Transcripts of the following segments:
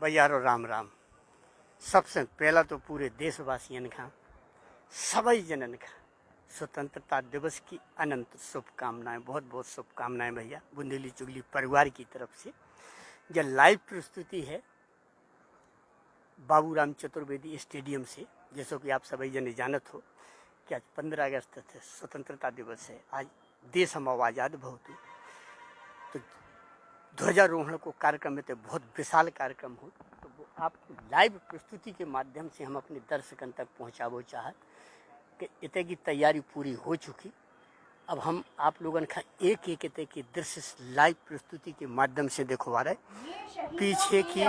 भैयारो राम राम। सबसे पहला तो पूरे देशवासियों का सभी जनन का स्वतंत्रता दिवस की अनंत शुभकामनाएं, बहुत बहुत शुभकामनाएं भैया बुंदेली चुगली परिवार की तरफ से। यह लाइव प्रस्तुति है बाबूराम चतुर्वेदी स्टेडियम से। जैसा कि आप सभी जने जानत हो कि आज 15 अगस्त थे, स्वतंत्रता दिवस है। आज देश हम आज़ाद बहुत हो तो ध्वजारोहण को कार्यक्रम में तो बहुत विशाल कार्यक्रम हो, तो वो आपको लाइव प्रस्तुति के माध्यम से हम अपने दर्शकों तक पहुँचाबो चाहत कि इतने की तैयारी पूरी हो चुकी। अब हम आप लोगों का एक एक इतने की दृश्य लाइव प्रस्तुति के माध्यम से दिखवा रहे। पीछे की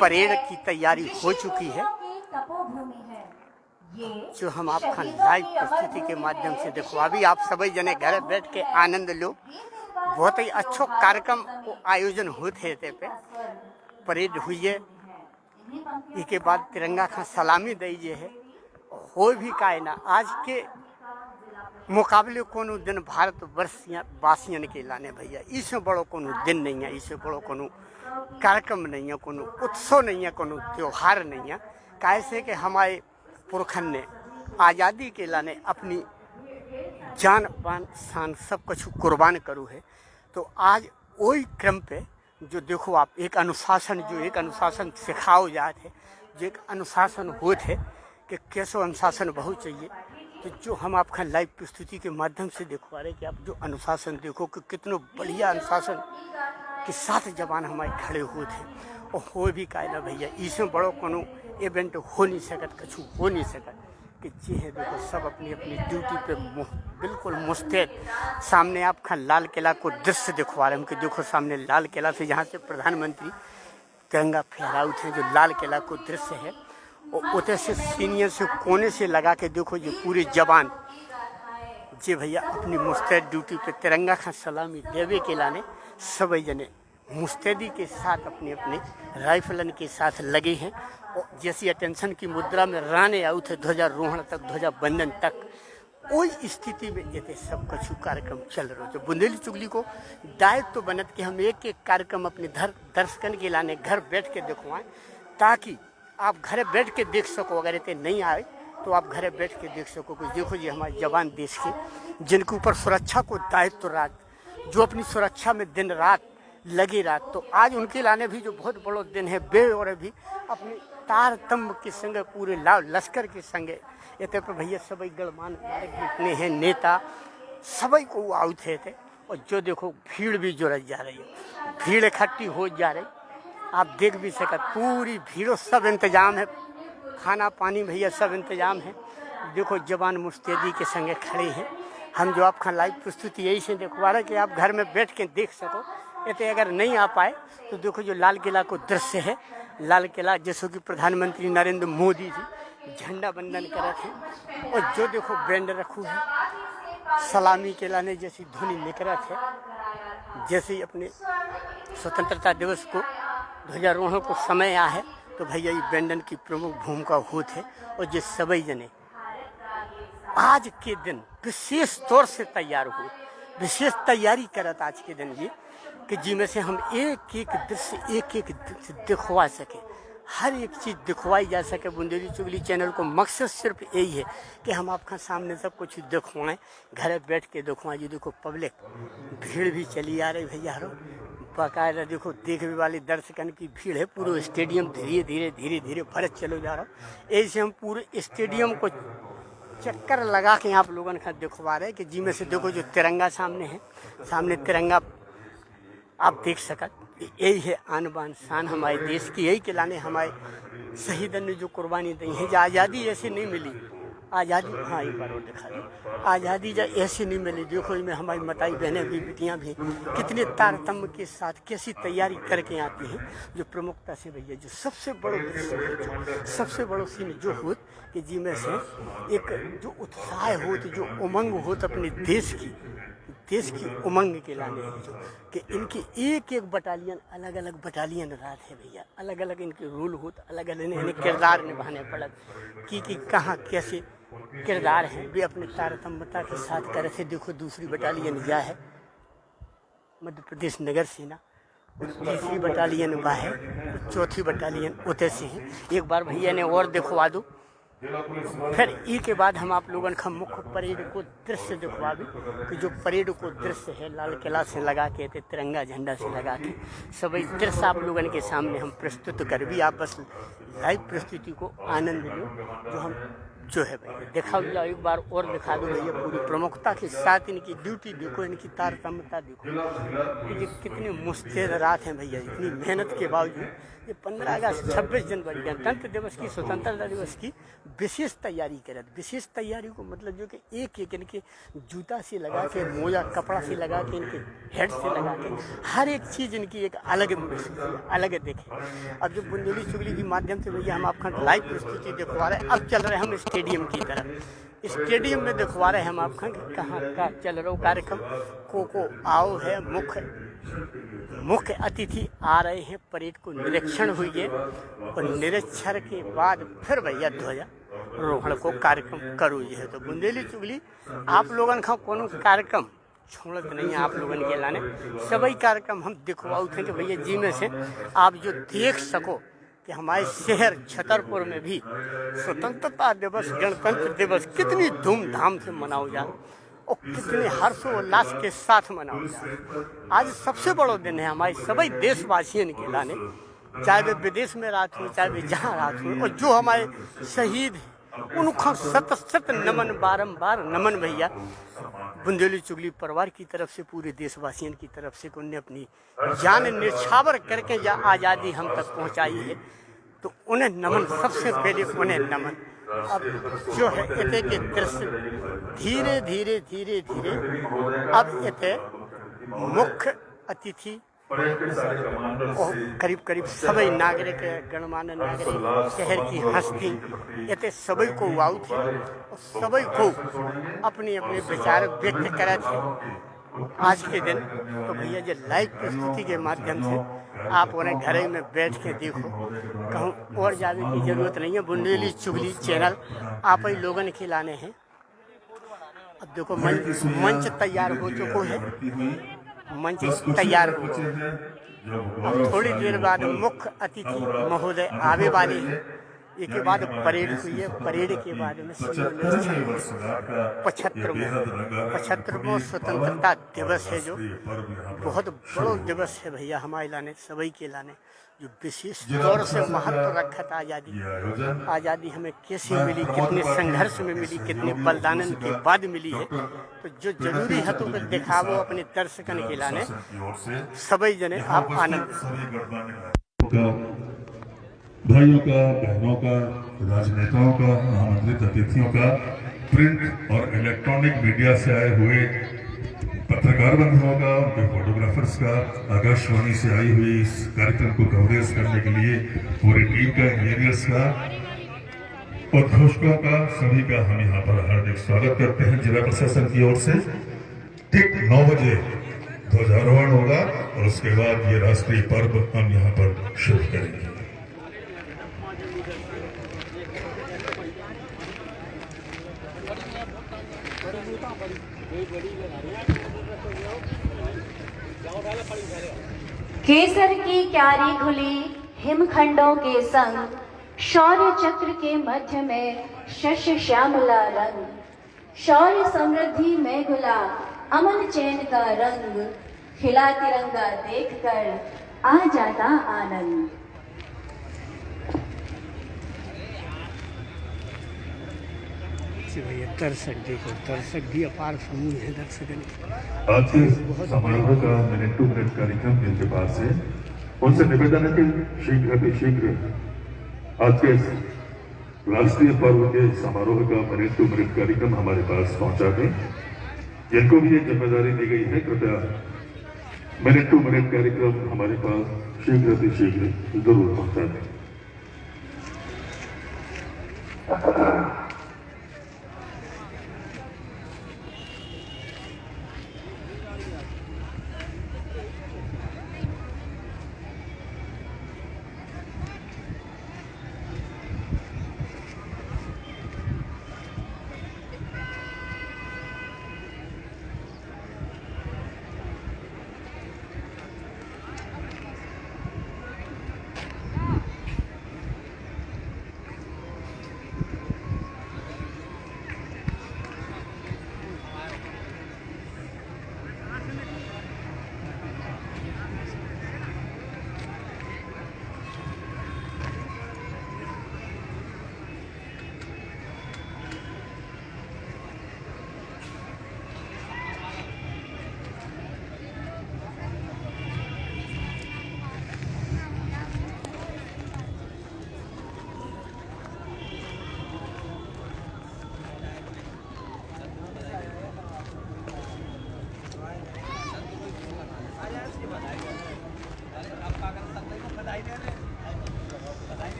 परेड की तैयारी हो चुकी है जो हम आपका लाइव प्रस्तुति के माध्यम से दिखवा भी। आप सभी जने घर बैठ के आनंद लो। बहुत ही अच्छा कार्यक्रम को आयोजन होते थे पे परेड हुई है। इसके बाद तिरंगा का सलामी दीजिए है हो भी काहे ना। आज के मुकाबले कोनो दिन भारत वासियन के लाने भैया इससे बड़ो कोनो दिन नहीं है, इससे बड़ो कोनो कार्यक्रम नहीं है, कोनो उत्सव नहीं है, कोनो त्योहार नहीं है। कैसे कि हमारे पुरखन ने आज़ादी के लाने अपनी जान पान शान सब कुछ कुर्बान करू है। तो आज वही क्रम पे जो देखो आप एक अनुशासन सिखाओ जाते है, जो एक अनुशासन होते है कि कैसे अनुशासन बहुत चाहिए। तो जो हम आपका लाइव प्रस्तुति के माध्यम से दिखवा रहे कि आप जो अनुशासन देखो कि कितना बढ़िया अनुशासन के साथ जवान हमारे खड़े हुए थे। और हो भी काहे ना भैया इसमें बड़ो कोनो इवेंट हो नहीं सकत, कछु हो नहीं सकत कि जी है। देखो सब अपनी अपनी ड्यूटी पे बिल्कुल मुस्तैद। सामने आपका लाल किला को दृश्य दिखवा रहे हैं कि देखो सामने लाल किला से जहाँ से प्रधानमंत्री तिरंगा फहराए थे, जो लाल किला को दृश्य है और उधर से सीनियर से कोने से लगा के देखो ये पूरे जवान जी भैया अपनी मुस्तैद ड्यूटी पे तिरंगा का सलामी देवे के लाने सभी जने मुस्तैदी के साथ अपने अपने राइफलन के साथ लगे हैं। और जैसी अटेंशन की मुद्रा में राने आउ थे ध्वजारोहण तक, ध्वजा बंधन तक, वही स्थिति में ये सब कुछ कार्यक्रम चल रहा है। जो बुंदेली चुगली को दायित्व तो बनत कि हम एक एक कार्यक्रम अपने दर्शकन के लाने घर बैठ के दिखवाएं, ताकि आप घर बैठ के देख सको। अगर इतने नहीं आए तो आप घर बैठ के देख सको कि देखो ये हमारे जवान देश के जिनके ऊपर सुरक्षा को दायित्व रहा, जो अपनी सुरक्षा में दिन रात लगे रात। तो आज उनके लाने भी जो बहुत बड़ो दिन है बे और भी अपने तारतम्य के संग पूरे लश्कर के संगे इतने पर भैया सभी गणमान्य जितने हैं नेता सभी को आउते थे। और जो देखो भीड़ भी जुड़ जा रही है, भीड़ इकट्ठी हो जा रही, आप देख भी सकत पूरी भीड़। सब इंतजाम है, खाना पानी भैया सब इंतजाम है। देखो जवान मुस्तैदी के संगे खड़े हैं। हम जो आपका लाइव प्रस्तुति यही से दिखवा रहे कि आप घर में बैठ के देख सको। इतने अगर नहीं आ पाए तो देखो जो लाल किला को दृश्य है, लाल किला जैसे कि प्रधानमंत्री नरेंद्र मोदी जी झंडा बंदन कर थे। और जो देखो बैंड रखू है सलामी के लाने जैसी ध्वनि निकलत है। जैसे ही अपने स्वतंत्रता दिवस को ध्वजारोहण को समय आ है तो भैया ये बैंडन की प्रमुख भूमिका होती है। और जो सभी जने आज के दिन विशेष तौर से तैयार हुए, विशेष तैयारी करत आज के दिन ये कि जिनमें से हम एक एक दृश्य दिखवा सके, हर एक चीज़ दिखवाई जा सके। बुंदेली चुगली चैनल को मकसद सिर्फ यही है कि हम आपका सामने सब कुछ दिखवाएं, घर बैठ के दिखवाएं। ये देखो पब्लिक भीड़ भी चली आ रही भैया, बाकायदा देखो देखने वाले दर्शकन की भीड़ है। पूरे स्टेडियम धीरे धीरे भरत चलो जा रहा। ऐसे हम पूरे स्टेडियम को चक्कर लगा के आप लोगों का दिखवा रहे कि जिनमें से देखो जो तिरंगा सामने है, सामने तिरंगा आप देख सकत। यही है आन बान शान हमारे देश की। यही के लाने हमारे शहीदन ने जो कुर्बानी दी है। जो आज़ादी ऐसी नहीं मिली, आज़ादी हाँ एक बार और दिखा दो, आज़ादी जब ऐसी नहीं मिली। देखो इनमें हमारी माताएं बहनें भी बेटियाँ भी कितने तारतम्य के साथ कैसी तैयारी करके आती हैं। जो प्रमुखता से भैया जो सबसे बड़ो दृश्य, सबसे बड़ो सीन जो हो कि जिनमें से एक जो उत्साह हो, जो उमंग हो अपने देश की उमंग के लाने हैं। जो कि इनकी एक एक बटालियन अलग अलग बटालियन रात है भैया, अलग अलग इनके रूल हो, अलग अलग इन्हें किरदार निभाने पड़त कि कहाँ कैसे किरदार है वे अपने तारतम्यता के साथ करे थे। देखो दूसरी बटालियन यह है मध्य प्रदेश नगर सेना, तीसरी बटालियन वह है, चौथी बटालियन उते से हैं। एक बार भैया ने और दिखवा दो, फिर ई के बाद हम आप लोगों का मुख्य परेड को दृश्य दिखवा भी कि जो परेड को दृश्य है लाल किला से लगा के तिरंगा झंडा से लगा के सभी दृश्य आप लोगों के सामने हम प्रस्तुत कर भी आप बस लाइव प्रस्तुति को आनंद लो। जो हम जो है भैया दिखा जाओ, एक बार और दिखा दो भैया पूरी प्रमुखता के साथ इनकी ड्यूटी देखो, इनकी तारतम्यता देखो, ये कितने मुस्तैद रात हैं भैया। इतनी मेहनत के बावजूद ये 15 अगस्त 26 जनवरी गणतंत्र दिवस की स्वतंत्रता दिवस की विशेष तैयारी करे। विशेष तैयारी को मतलब जो कि एक इनके जूता से लगा के, मोजा कपड़ा से लगा के, इनके हेड से लगा के हर एक चीज़ इनकी एक अलग अलग देखे। अब जो बुंदेली चुगली के माध्यम से भैया हम आपका लाइव प्रस्तुति दिखवा रहे हैं। अब चल रहे हम स्टेडियम की तरफ, स्टेडियम में दिखवा रहे हैं हम आपका कहाँ का चल रहा कार्यक्रम को आओ है। मुख्य अतिथि आ रहे हैं, परेड को निरीक्षण हुई है और निरीक्षण के बाद फिर भैया ध्वजारोहण को कार्यक्रम करो है। तो बुंदेली चुगली आप लोगन का कोनो कार्यक्रम छोड़त नहीं है, आप लोगन के लाने सभी कार्यक्रम हम दिखवाओ थे कि भैया जी में से आप जो देख सको कि हमारे शहर छतरपुर में भी स्वतंत्रता दिवस गणतंत्र दिवस कितनी धूमधाम से मनाओ जाए और कितने हर्षोल्लास के साथ मनाओ जाए। आज सबसे बड़ा दिन है हमारे सभी देशवासियों के लाने, चाहे वे विदेश में रात हो चाहे वे जहाँ रात हो, और जो हमारे शहीद हैं उनका सत नमन, बारंबार नमन भैया बुंदेली चुगली परिवार की तरफ से, पूरे देशवासियों की तरफ से उन्हें अपनी जान निछावर करके या आज़ादी हम तक पहुंचाई है, तो उन्हें नमन, सबसे पहले उन्हें नमन। अब जो है इतने के दृश्य धीरे धीरे धीरे धीरे अब इतने मुख्य अतिथि और करीब सभी नागरिक, गणमान्य नागरिक, शहर की हस्ती इतने सभी को आऊ थे और सभी को अपने अपने विचार व्यक्त करे थे आज के दिन। तो भैया जो लाइव प्रस्तुति के माध्यम से आप उन्हें घर में बैठ के देखो, कहूँ और जाने की जरूरत नहीं है। बुंदेली चुगली चैनल आप ही लोगों ने खिलाने हैं। अब देखो मंच तैयार हो चुका है, मंच तैयार हो चुका। अब थोड़ी देर बाद मुख्य अतिथि महोदय आवे वाले हैं। इसके बाद परेड हुई है, परेड के बाद में 75वां स्वतंत्रता दिवस है, जो बहुत बड़ा दिवस है भैया हमारे लाने, सभी के लाने, जो विशेष तौर से महत्व रखा था। आज़ादी हमें कैसे मिली, कितने संघर्ष में मिली, कितने बलिदान के बाद मिली है। तो जो जरूरी है तो दिखावो अपने दर्शकन के लाने, सभी जने आप आनंद। भाइयों का, बहनों का, राजनेताओं का, आमंत्रित अतिथियों का, प्रिंट और इलेक्ट्रॉनिक मीडिया से आए हुए पत्रकार बंधुओं का, उनके फोटोग्राफर्स का, आकाशवाणी से आई हुई इस कार्यक्रम को कवरेज करने के लिए पूरी टीम का, इंजीनियर्स का, उद्घोषकों का, सभी का हम यहाँ पर हार्दिक स्वागत करते हैं जिला प्रशासन की ओर से। ठीक 9 बजे ध्वजारोहण होगा और उसके बाद ये राष्ट्रीय पर्व हम यहाँ पर शुरू करेंगे। केसर की क्यारी खुली हिमखंडों के संग, शौर्य चक्र के मध्य में शस्य श्यामला रंग, शौर्य समृद्धि में घुला अमन चैन का रंग, खिला तिरंगा देखकर आ जाता आनंद। भैया दर्शक देखो, दर्शक भी अपार समूह है दर्शक। आज के समारोह का मिनट टू मिनट कार्यक्रम जिनके पास है उनसे निवेदन है कि शीघ्र आज के राष्ट्रीय पर्व के समारोह का मिनट टू मिनट कार्यक्रम हमारे पास पहुंचा दें। जिनको भी ये जिम्मेदारी दी गई है कृपया मिनट टू मिनट कार्यक्रम हमारे पास शीघ्र से शीघ्र जरूर पहुंचा दें।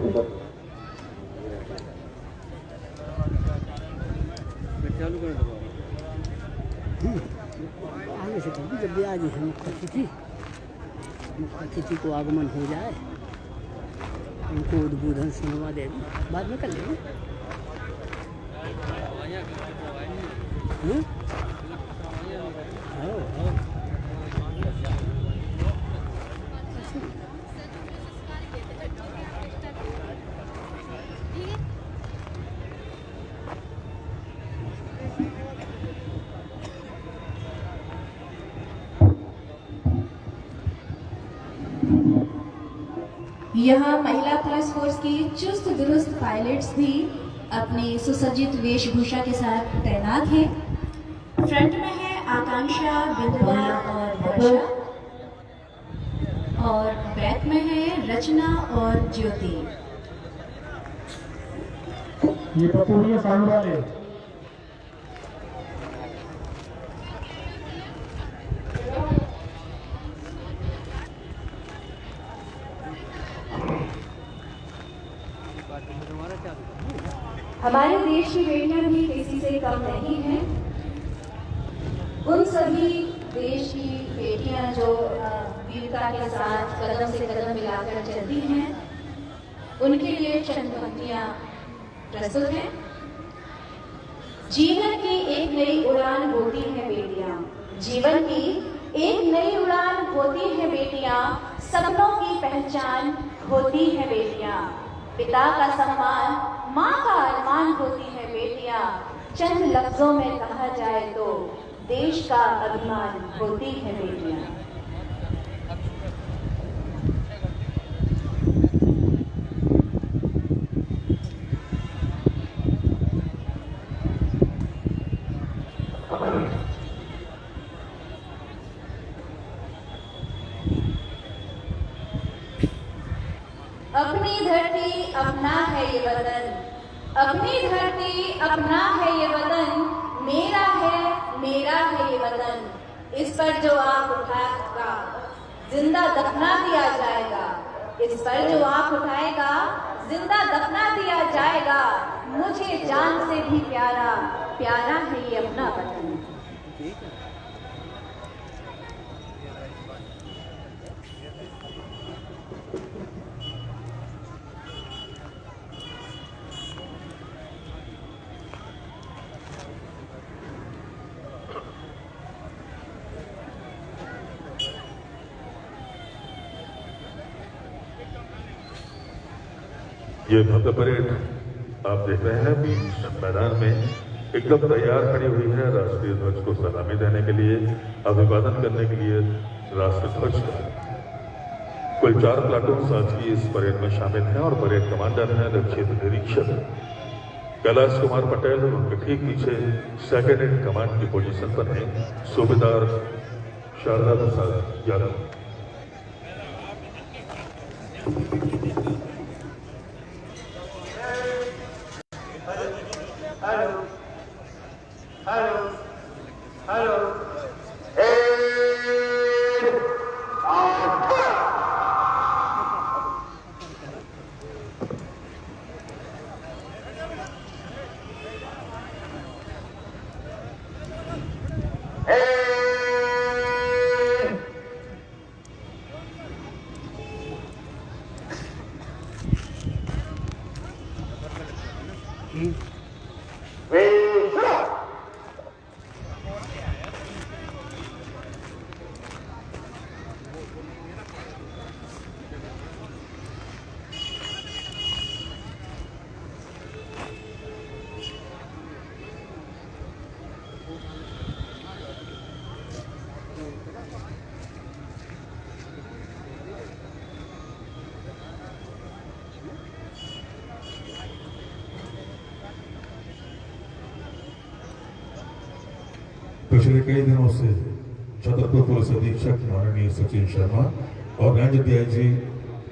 आगे से कभी जब भी आज है मुख्य अतिथि को आगमन हो जाए, उनको उद्बोधन सुनवा दे, बाद में कर लेंगे। यहाँ महिला पुलिस फोर्स की चुस्त दुरुस्त पायलट्स भी अपनी सुसज्जित वेशभूषा के साथ तैनात हैं। फ्रंट में है आकांक्षा, बिंदुआ और वर्षा, और बैक में है रचना और ज्योति। ये पपूरी है सामने वाले। हमारे देश की बेटियां भी किसी से कम नहीं हैं। उन सभी देश की बेटियां जो वीरता के साथ कदम से कदम मिलाकर चलती हैं, उनके लिए चंद पंक्तियां प्रस्तुत हैं। जीवन की एक नई उड़ान होती है बेटियां, जीवन की एक नई उड़ान होती है बेटियां, सपनों की पहचान होती है बेटियां, पिता का सम्मान, माँ का अरमान होती है बेटियां, चंद लफ्जों में कहा जाए तो देश का अभिमान होती है बेटियां। अपनी धरती अपना है ये वतन, अपनी धरती अपना है ये वतन, मेरा है ये वतन, इस पर जो आँख उठाएगा जिंदा दफना दिया जाएगा, इस पर जो आँख उठाएगा जिंदा दफना दिया जाएगा, मुझे जान से भी प्यारा, प्यारा है ये अपना वतन। ये भव्य परेड आप देख रहे हैं अभी मैदान में एकदम तैयार खड़ी हुई है राष्ट्रीय ध्वज को सलामी देने के लिए, अभिवादन करने के लिए राष्ट्रीय ध्वज का। कुल 4 प्लाटून आज की इस परेड में शामिल हैं और परेड कमांडर हैं रक्षित निरीक्षक कैलाश कुमार पटेल, और उनके ठीक पीछे सेकेंड इन कमांड की पोजीशन पर है सूबेदार शारदा प्रसाद यादव। पिछले कई दिनों से छतरपुर पुलिस अधीक्षक माननीय सचिन शर्मा और रेंज डीआईजी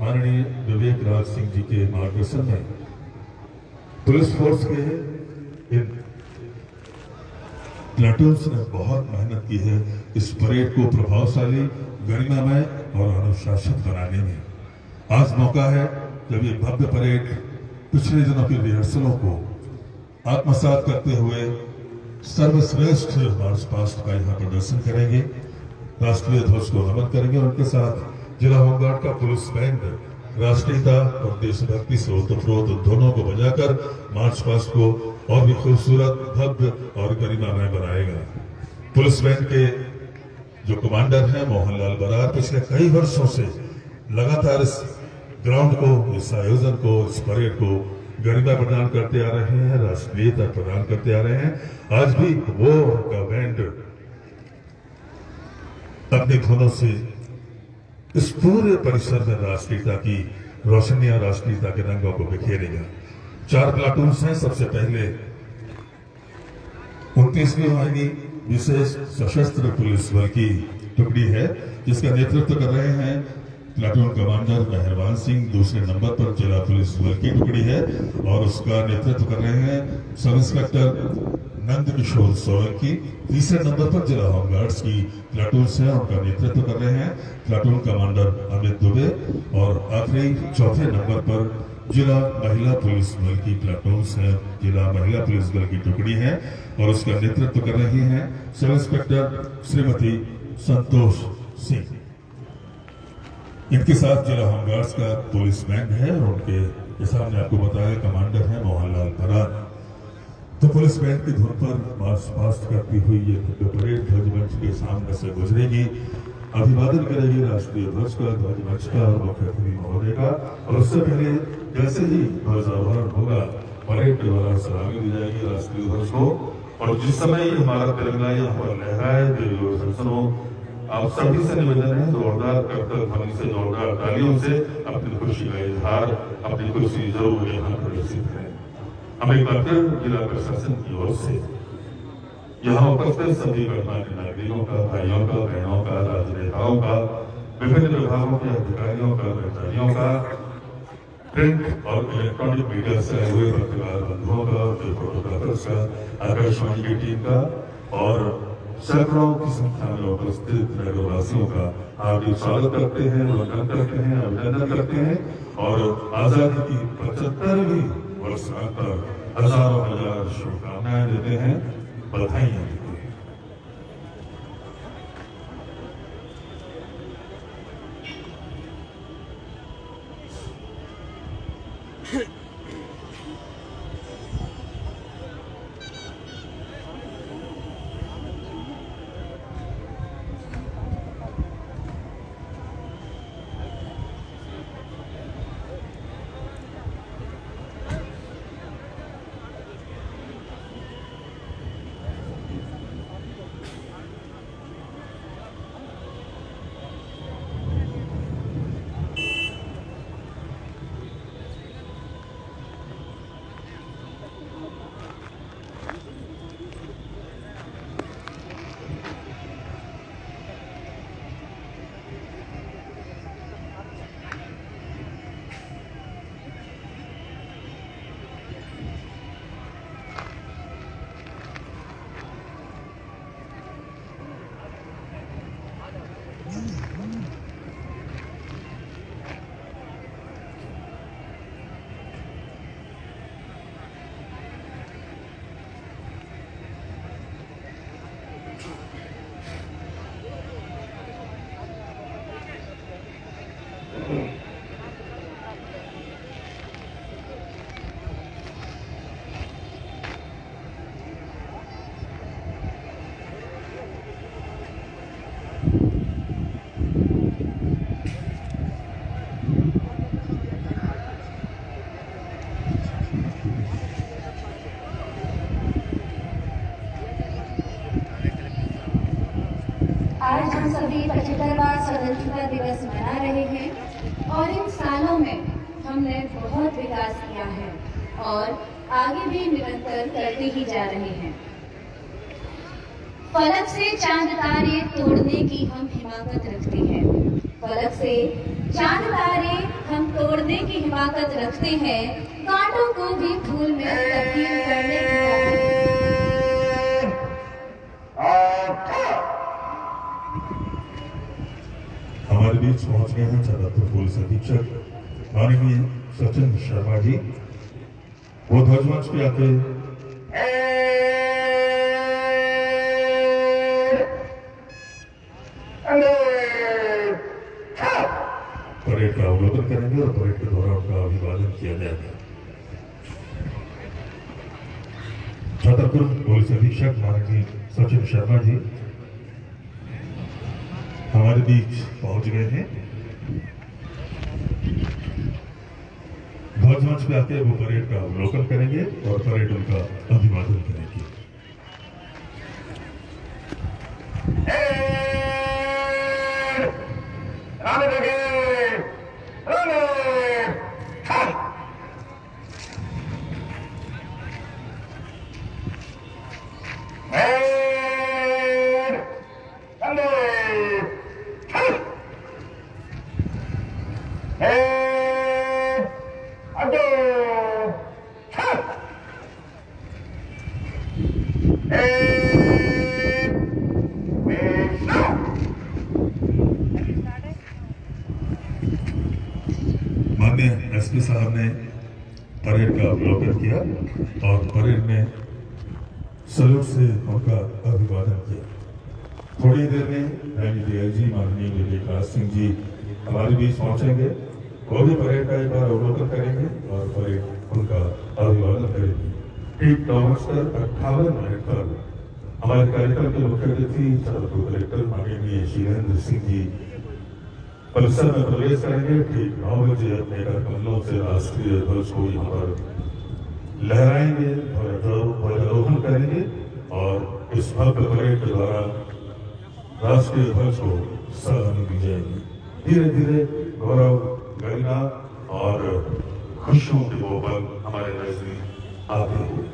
माननीय विवेक राज सिंह जी के मार्गदर्शन में पुलिस फोर्स के इन प्लाटून्स ने बहुत मेहनत की है इस परेड को प्रभावशाली, गरिमामय और अनुशासित बनाने में। आज मौका है जब ये भव्य परेड पिछले दिनों की रिहर्सलों को आत्मसात करते हुए सर्वश्रेष्ठ मार्च पास्ट का यहाँ प्रदर्शन करेंगे, राष्ट्रीय ध्वज को नमन करेंगे और उनके साथ जिला होमगार्ड का पुलिस बैंड राष्ट्रीयता और देशभक्ति से ओतप्रोत धुनों को बजाकर मार्च पास्ट को और भी खूबसूरत, भव्य और गरिमामय बनाएगा। पुलिस बैंड के जो कमांडर हैं मोहनलाल बरार पिछले कई वर्षों से लगातार इस ग्राउंड को, इस आयोजन को, इस परेड को गरिमा प्रदान करते आ रहे हैं, राष्ट्रीयता प्रदान करते आ रहे हैं। आज भी वो उनका बैंड अपनी धुनों से इस पूरे परिसर में राष्ट्रीयता की रोशनियां, राष्ट्रीयता के रंगों को बिखेरेगा। 4 प्लाटून्स हैं। सबसे पहले 29वीं वाहिनी विशेष सशस्त्र पुलिस बल की टुकड़ी है, जिसका नेतृत्व कर रहे हैं प्लाटून कमांडर मेहरबान सिंह। दूसरे नंबर पर जिला पुलिस बल की टुकड़ी है और उसका नेतृत्व कर रहे हैं सब इंस्पेक्टर नंद किशोर सोलंकी। तीसरे नंबर पर जिला होमगार्ड्स की प्लाटून है, उनका नेतृत्व कर रहे हैं प्लाटून कमांडर अमित दुबे। और आखिरी चौथे नंबर पर जिला महिला पुलिस बल की प्लाटून है, जिला महिला पुलिस बल की टुकड़ी है और उसका नेतृत्व कर रही हैं सब इंस्पेक्टर श्रीमती संतोष सिंह। इनके साथ जिला होमगार्ड्स का पुलिस बैंड है और उनके सामने आपको बताया कमांडर है मोहनलाल बरार। तो पुलिस बैंड की धुन पर मार्च पास्ट करती हुई ये परेड ध्वज मंच के सामने से गुजरेगी, अभिवादन करेगी राष्ट्रीय ध्वज का, ध्वज मंच का और मुख्यमंत्री महोदय का। और उससे पहले जैसे ही ध्वजारोहण होगा, परेड के द्वारा सलामी दी जाएगी राष्ट्रीय ध्वज को। और जिस समय हमारा तिरंगा यहाँ पर लहराए, जो आप सभी से निवेदन है जोरदार करतल ध्वनि से, जोरदार तालियों से अपनी खुशी का इजहार, अपनी खुशी जरूर यहाँ प्रदर्शित करें। हम एक बार फिर जिला प्रशासन की ओर से यहाँ उपस्थित सभी गणमान्य नागरिकों का, भाइयों का, बहनों का, राजनेताओं का, विभिन्न विभागों के अधिकारियों का, कर्मचारियों का, प्रिंट और इलेक्ट्रॉनिक मीडिया से आए हुए पत्रकार बंधुओं का, फोटोग्राफर्स का, आकाशवाणी की टीम का और सैकड़ों की संख्या में उपस्थित नगरवासियों का हार्दिक स्वागत करते हैं, वंदन करते हैं, अभिनंदन करते हैं और आजादी की 75वीं वर्षगांठ पर हजारों हजार शुभकामनाएं देते हैं, बधाइयां देते हैं। आज हम सभी 75वां स्वतंत्रता दिवस मना रहे हैं और इन सालों में हमने बहुत विकास किया है और आगे भी निरंतर करते ही जा रहे हैं। फलक से चांद तारे तोड़ने की हम हिमाकत रखते हैं, फलक से चांद तारे हम तोड़ने की हिमाकत रखते हैं, कांटों को भी फूल में तब्दील करने की हमारे बीच पहुंच गए हैं छतरपुर पुलिस अधीक्षक माननीय सचिन शर्मा जी, वो ध्वजमंच पे आके परेड का अवलोकन करेंगे और परेड के दौरान उनका अभिवादन किया जाएगा। छतरपुर पुलिस अधीक्षक माननीय सचिन शर्मा जी हमारे बीच पहुंच गए हैं। ध्वजमंच पे आके वो परेड का अवलोकन करेंगे और परेड उनका अभिवादन करेंगे। माननीय एसपी साहब ने परेड का अवलोकन किया और परेड में सलूट से उनका अभिवादन किया। थोड़ी देर में डीआईजी माननीय विवेक सिंह जी हमारे बीच पहुंचेंगे, वो भी परेड का एक बार अवलोकन करेंगे और परेड उनका अभिवादन करेंगे। ठीक 9:58 पर हमारे कार्यक्रम के मुख्य अतिथि छतरपुर कलेक्टर माननीय शीलेंद्र सिंह जी परिसर में प्रवेश करेंगे। ठीक 9 बजे अपने कमलों से राष्ट्रीय ध्वज को यहाँ पर लहराएंगे, ध्वजारोहण करेंगे और इस भव्य परेड के द्वारा राष्ट्रीय ध्वज को सलामी दी जाएगी। धीरे धीरे गौरव, गरिमा और खुशियों के वो पल हमारे नजदीक आते हुए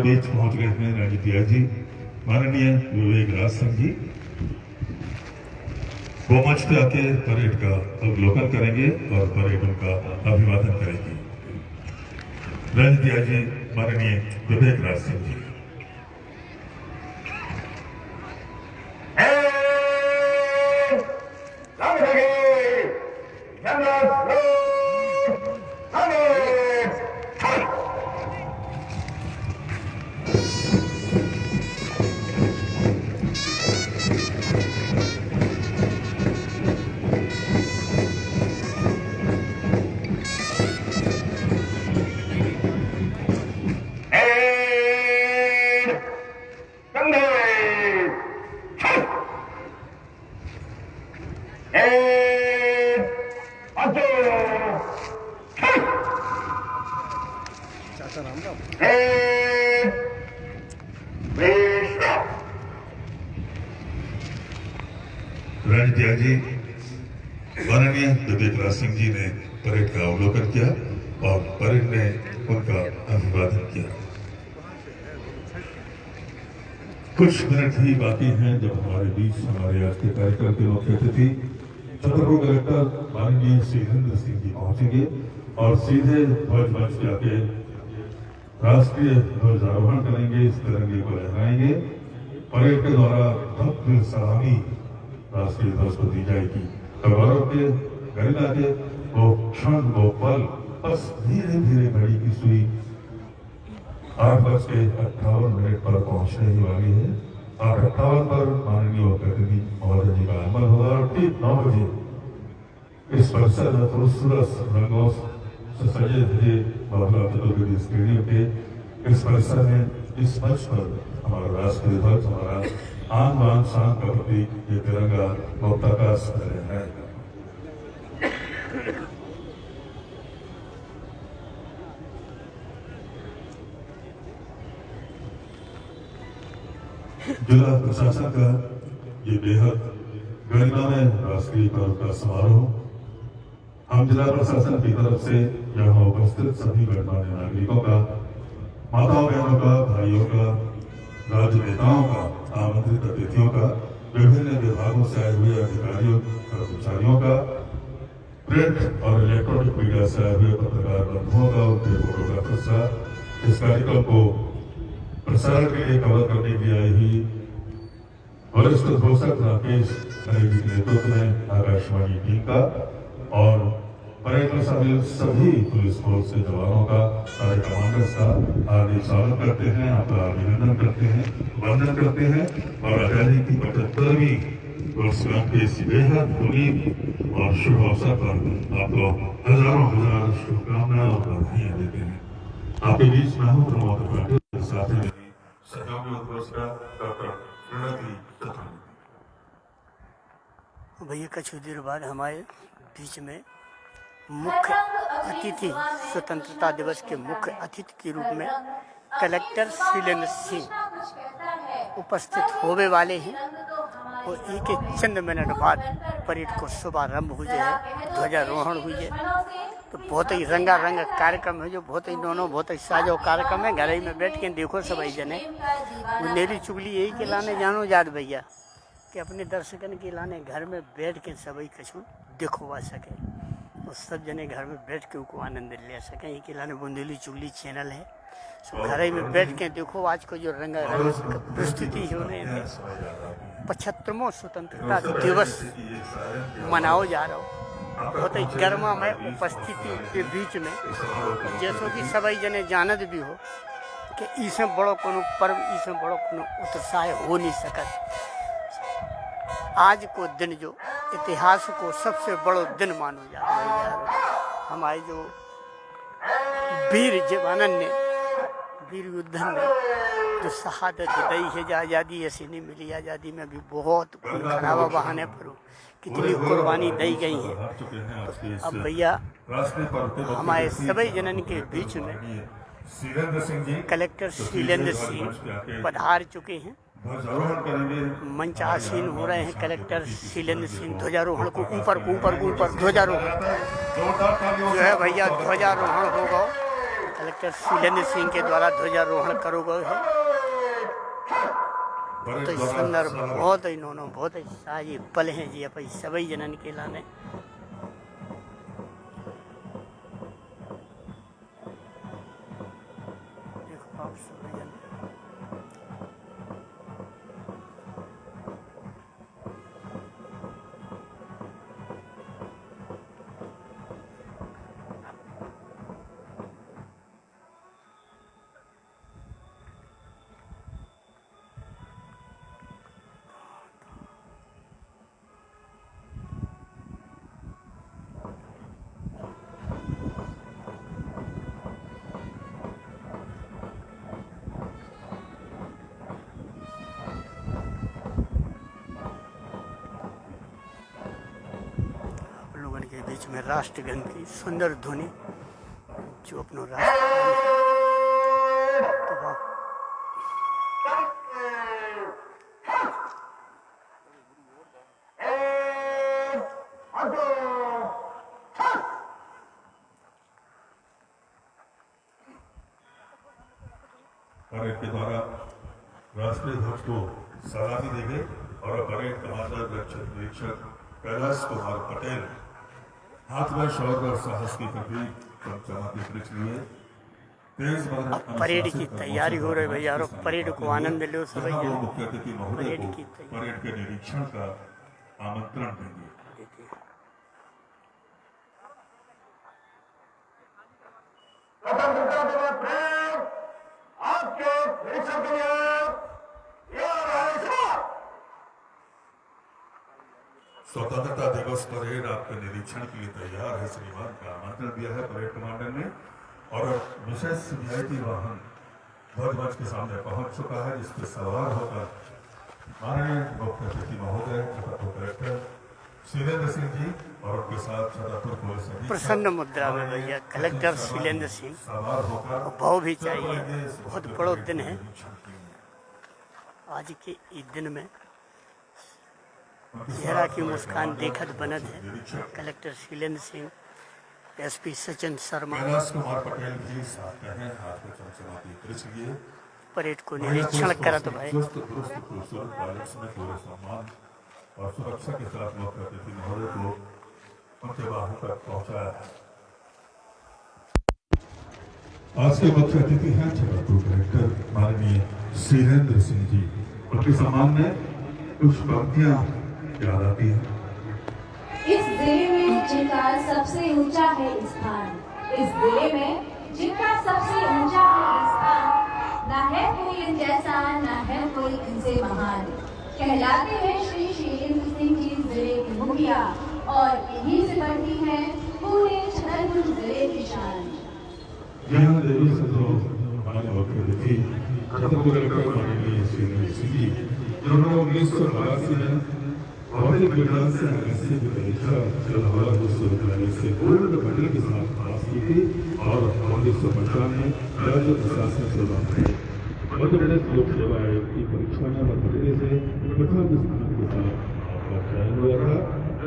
बीच पहुंच गए हैं रणजीत जी, माननीय विवेक राज सिंह जी। वो मंच पे आके परेड का अवलोकन करेंगे और परेड उनका अभिवादन करेंगे। रणजीत जी, माननीय विवेक राज सिंह जी। रणजीत जी, माननीय विवेक राज सिंह जी ने परेड का अवलोकन किया और परेड में उनका अभिवादन किया। कुछ मिनट ही बाकी हैं जब हमारे बीच हमारे आज के कार्यक्रम के मुख्य अतिथि छतरपुर कलेक्टर माननीय शीलेंद्र सिंह जी पहुंचेंगे और सीधे ध्वज मंच पे आके राष्ट्रीय ध्वजारोहण करेंगे, इस तिरंगे को लहराएंगे। परेड के द्वारा भव्य सलामी राष्ट्रीय ध्वज को दी जाएगी। गौरव के गरिमा के वो क्षण, वो पल बस धीरे धीरे घड़ी की सुई 8:58 पर पहुंचने ही वाली है। 8:58 पर माननीय मुख्य अतिथि महोदय जी का आगमन होगा और ठीक 9 बजे इस परिसर में खूबसूरत रंगों से सजे धजे बाबूलाल चतुर्वेदी स्टेडियम के इस परिसर में इस मंच पर हमारा राष्ट्रीय ध्वज, हमारा आन बान शान का प्रतीक ये तिरंगा बहुताकाश में है। जिला प्रशासन का ये बेहद गरिमामय राष्ट्रीय पर्व का समारोह हम जिला प्रशासन की तरफ से यहाँ उपस्थित सभी गणमान्य नागरिकों का, माताओं बहनों का, भाइयों का, राजनेताओं का, आमंत्रित अतिथियों का, विभिन्न विभागों से आए हुए अधिकारियों, कर्मचारियों का, प्रिंट और इलेक्ट्रॉनिक मीडिया से आए हुए पत्रकार बंधुओं का, उनके फोटोग्राफर्स का, इस कार्यक्रम को प्रसारण के लिए कवर करने के लिए आई हुई वरिष्ठ घोषक राकेश खरे जी के नेतृत्व में आकाशवाणी टीम का और परेड में शामिल सभी पुलिस फोर्स के जवानों का, सारे कमांडर्स का हार्दिक स्वागत करते हैं, आपका अभिनंदन करते हैं, वंदन करते हैं और आजादी की 75वीं वर्षगांठ के इस बेहद पुनीत और शुभ अवसर पर आपको हजार शुभकामनाएं और बधाइयां देते हैं। आपके बीच में हूँ प्रमोद त्रिपाठी, साथ ही सहयोगी उद्घोषका डॉक्टर प्रणति तथा भैया कुछ देर बाद हमारे बीच में मुख्य अतिथि, स्वतंत्रता दिवस के मुख्य अतिथि के रूप में कलेक्टर शीलेंद्र सिंह उपस्थित होने वाले हैं और एक चंद मिनट बाद परेड को शुभारंभ हुई है, ध्वजारोहण हुई है। तो बहुत ही रंगारंग कार्यक्रम है, जो बहुत ही दोनों बहुत ही साजो कार्यक्रम है। घर ही में बैठ के देखो सभी जने, मेरी चुगली यही के लाने जानो याद भैया कि अपने दर्शकन के लाने घर में बैठ के सभी कछु दिखवा सके और सब जने घर में बैठ के उनको आनंद ले सकें। ये के लाने बुंदेली चुगली चैनल है, सो घर ही में बैठ के देखो आज को जो रंगारंग प्रस्तुति हो रहे हैं। 75वां स्वतंत्रता दिवस मनाओ जा रहा हो, बहुत ही गर्मा में उपस्थिति के बीच में, जैसो कि सभी जने जानत भी हो कि इससे बड़ो कोनो पर्व, इससे बड़ो कोनो उत्साह हो नहीं सकत। आज को दिन जो इतिहास को सबसे बड़ो दिन मानो जा रहा है। हमारे जो वीर जवानन ने, वीर युद्धन ने जो शहादत दी है, जो आज़ादी ऐसी नहीं मिली, आज़ादी में भी बहुत खून खराबा बहाने पर कितनी कुर्बानी दी गई है। तो अब भैया हमारे सभी जनन के बीच में कलेक्टर शीलेंद्र सिंह पधार चुके हैं, मंच आसीन हो रहे हैं। कलेक्टर शीलेंद्र सिंह ध्वजारोहण को ऊपर ध्वजारोहण जो है भैया, ध्वजारोहण होगा। कलेक्टर शीलेंद्र सिंह के द्वारा ध्वजारोहण करो गयो है। बहुत ही सुंदर, बहुत ही नोनो, बहुत ही साजी पल हैं जी अपन सभी जनन के लाने। देखो आप सभी जन के बीच में राष्ट्रगान की सुंदर ध्वनि जो अपनो राष्ट्रगान तो आप परेड के द्वारा राष्ट्रीय ध्वज को सलामी देंगे और परेड कमांडर निरीक्षक कैलाश कुमार पटेल हाथ में शौर्य और साहस की प्रतीक चमचमाती वृक्ष लिए तेज अब परेड की तैयारी हो रही है भैया, और परेड को आनंद लो सभी। मुख्य अतिथि महोदय को परेड के निरीक्षण का आमंत्रण देंगे। स्वतंत्रता दिवस परेड आपके निरीक्षण के लिए तैयार है श्रीमान का आमंत्रण दिया है परेड कमांडर ने, और विशेष वीआईपी वाहन ध्वज के सामने पहुंच चुका है, जिस पर सवार होकर माननीय मुख्य अतिथि महोदय छतरपुर कलेक्टर शीलेंद्र सिंह जी और उनके साथ छतरपुर पुलिस प्रसन्न मुद्रा में भैया कलेक्टर शीलेंद्र सिंह, सवार होकर भाव भी चाहिए। बहुत बड़ा दिन है आज के इस दिन में, चेहरा की मुस्कान देखत बनत है कलेक्टर शीलेंद्र सिंह, एसपी सचिन शर्मा कैलाश कुमार पटेल जी साथ हैं, हाथ में चमचमाती वृक्ष लिए परेड को निरीक्षण करत भाई। पूरे सम्मान और सुरक्षा के साथ मुख्य अतिथि महोदय को उनके वाहन तक पहुंचाया। आज के मुख्य अतिथि हैं छतरपुर कलेक्टर माननीय शीलेंद्र सिंह जी। उनके सम्मान में कुछ पंक्तियां याद आती है। इस जिले में जिनका सबसे ऊंचा है स्थान, इस जिले में जिनका सबसे ऊंचा है स्थान, ना है कोई इन जैसा, ना है कोई इनसे महान, कहलाते हैं श्री शीलेंद्र सिंह जी जिले के मुखिया, और इन्हीं से बढ़ती है पूरे छतरपुर जिले की शान। यहाँ देवी संजोग हमारे मुख्य अतिथि छतरपुर कलेक्टर माननीय शीलेंद्र सिंह जी, जिन्होंने 1982 में भौतिक विज्ञान से एमएससी की परीक्षा जवाहरलाल विश्वविद्यालय से गोल्ड मेडल के साथ पास की थी, और 1995 में राज्य प्रशासनिक सेवा में मध्य प्रदेश लोक सेवा आयोग की परीक्षा में मध्य प्रदेश से प्रथम स्थान के साथ आपका चयन हुआ था।